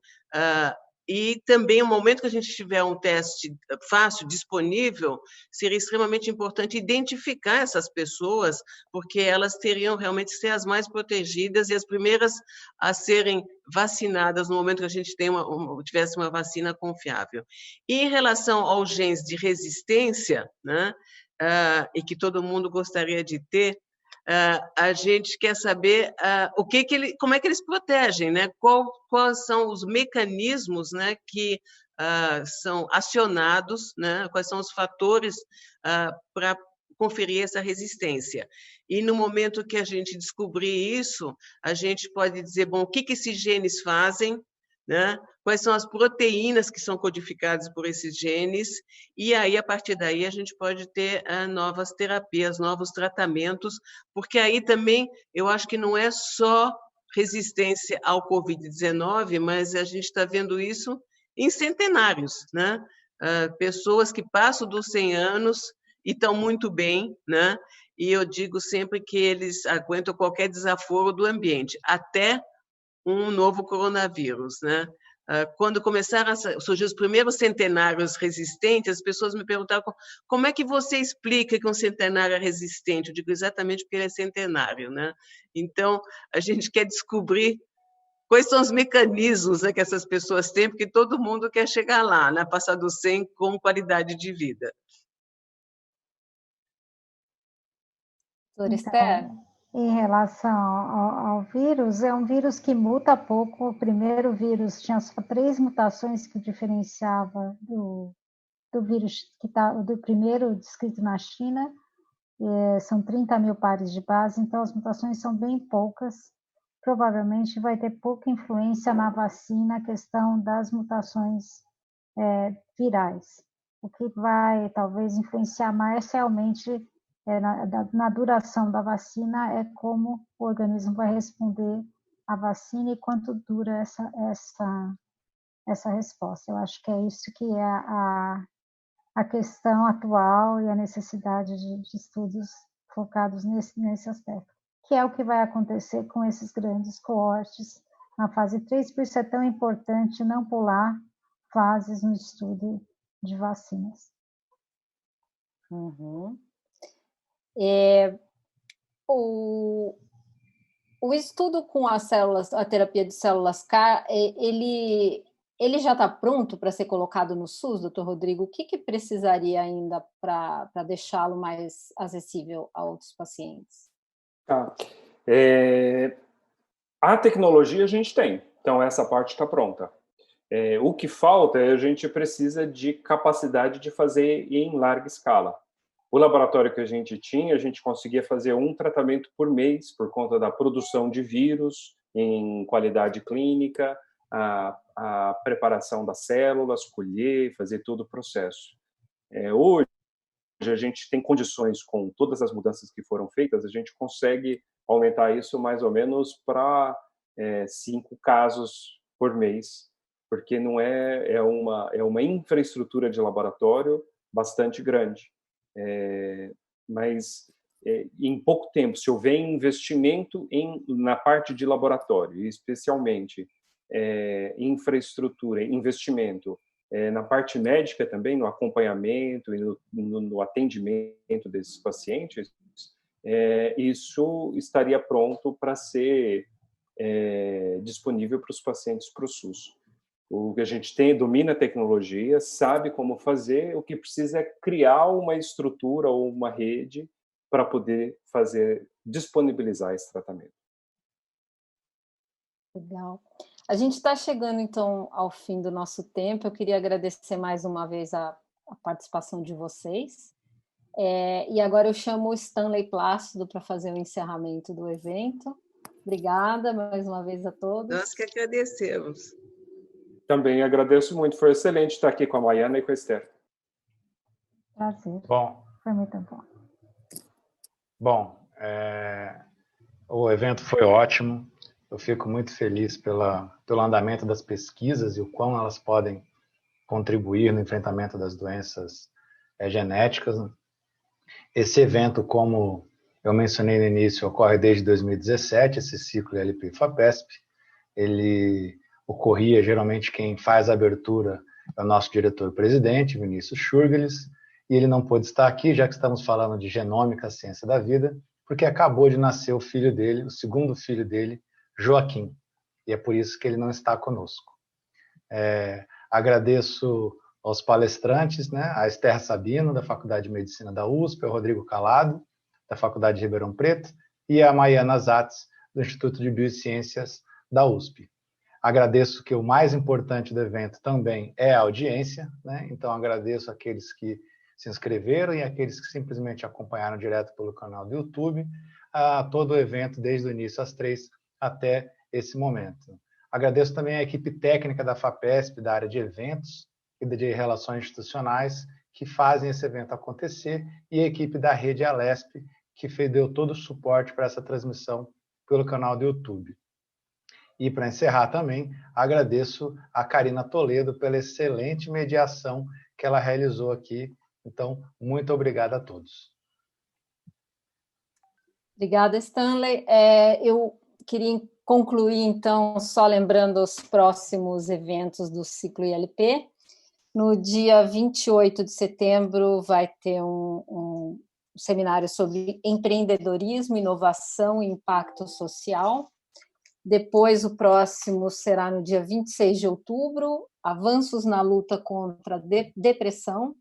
E também, no momento que a gente tiver um teste fácil, disponível, seria extremamente importante identificar essas pessoas, porque elas teriam realmente que ser as mais protegidas e as primeiras a serem vacinadas no momento que a gente tivesse uma vacina confiável. E em relação aos genes de resistência, né, e que todo mundo gostaria de ter, a gente quer saber como é que eles protegem, né? Quais são os mecanismos, né, que são acionados, né? Quais são os fatores para conferir essa resistência. E no momento que a gente descobrir isso, a gente pode dizer, bom, o que esses genes fazem, né? Quais são as proteínas que são codificadas por esses genes, e aí, a partir daí, a gente pode ter novas terapias, novos tratamentos, porque aí também eu acho que não é só resistência ao Covid-19, mas a gente está vendo isso em centenários, né? Pessoas que passam dos 100 anos e estão muito bem, né? E eu digo sempre que eles aguentam qualquer desaforo do ambiente, até um novo coronavírus, né? Quando começaram a surgir os primeiros centenários resistentes, as pessoas me perguntavam como é que você explica que um centenário é resistente? Eu digo exatamente porque ele é centenário, né? Então, a gente quer descobrir quais são os mecanismos, né, que essas pessoas têm, porque todo mundo quer chegar lá, né? Passar do 100 com qualidade de vida. Doutora Esther? Em relação ao vírus, é um vírus que muta pouco. O primeiro vírus tinha só 3 mutações que diferenciava do vírus do primeiro descrito na China. São 30 mil pares de base, então as mutações são bem poucas. Provavelmente vai ter pouca influência na vacina a questão das mutações virais. O que vai talvez influenciar mais realmente na duração da vacina é como o organismo vai responder à vacina e quanto dura essa resposta. Eu acho que é isso que é a questão atual e a necessidade de estudos focados nesse aspecto, que é o que vai acontecer com esses grandes coortes na fase 3, por isso é tão importante não pular fases no estudo de vacinas. Uhum. O estudo com as células, a terapia de células CAR, ele já está pronto para ser colocado no SUS, doutor Rodrigo? O que precisaria ainda para deixá-lo mais acessível a outros pacientes? A tecnologia a gente tem, então essa parte está pronta. O que falta é a gente precisa de capacidade de fazer em larga escala. O laboratório que a gente tinha, a gente conseguia fazer um tratamento por mês por conta da produção de vírus em qualidade clínica, a preparação das células, colher, fazer todo o processo. Hoje a gente tem condições, com todas as mudanças que foram feitas, a gente consegue aumentar isso mais ou menos para 5 casos por mês, porque não é uma infraestrutura de laboratório bastante grande. Mas em pouco tempo, se houver investimento na parte de laboratório, especialmente infraestrutura, investimento na parte médica também, no acompanhamento e no atendimento desses pacientes, isso estaria pronto para ser disponível para os pacientes para o SUS. O que a gente domina a tecnologia, sabe como fazer, o que precisa é criar uma estrutura ou uma rede para poder disponibilizar esse tratamento. Legal. A gente está chegando, então, ao fim do nosso tempo. Eu queria agradecer mais uma vez a participação de vocês. E agora eu chamo o Stanley Plácido para fazer o encerramento do evento. Obrigada mais uma vez a todos. Nós que agradecemos. Também agradeço muito. Foi excelente estar aqui com a Maiana e com a Esther. Prazer. Bom. Foi muito bom. Bom, o evento foi ótimo. Eu fico muito feliz pelo andamento das pesquisas e o quão elas podem contribuir no enfrentamento das doenças genéticas. Esse evento, como eu mencionei no início, ocorre desde 2017, esse ciclo ILP-FAPESP. Ele ocorria, geralmente quem faz a abertura é o nosso diretor-presidente, Vinícius Schurgelis, e ele não pôde estar aqui, já que estamos falando de genômica, ciência da vida, porque acabou de nascer o filho dele, o segundo filho dele, Joaquim, e é por isso que ele não está conosco. Agradeço aos palestrantes, a Esther Sabino, da Faculdade de Medicina da USP, ao Rodrigo Calado, da Faculdade de Ribeirão Preto, e a Maiana Zatz, do Instituto de Biociências da USP. Agradeço que o mais importante do evento também é a audiência, então agradeço àqueles que se inscreveram e àqueles que simplesmente acompanharam direto pelo canal do YouTube, a todo o evento, desde o início às 3 até esse momento. Agradeço também a equipe técnica da FAPESP, da área de eventos e de relações institucionais, que fazem esse evento acontecer, e a equipe da Rede Alesp, que deu todo o suporte para essa transmissão pelo canal do YouTube. E, para encerrar também, agradeço a Karina Toledo pela excelente mediação que ela realizou aqui. Então, muito obrigado a todos. Obrigada, Stanley. Eu queria concluir, então, só lembrando os próximos eventos do ciclo ILP. No dia 28 de setembro vai ter um seminário sobre empreendedorismo, inovação e impacto social. Depois, o próximo será no dia 26 de outubro, avanços na luta contra a depressão.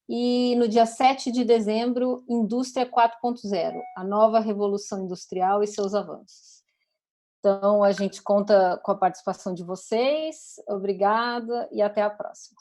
E no dia 7 de dezembro, Indústria 4.0, a nova revolução industrial e seus avanços. Então, a gente conta com a participação de vocês. Obrigada e até a próxima.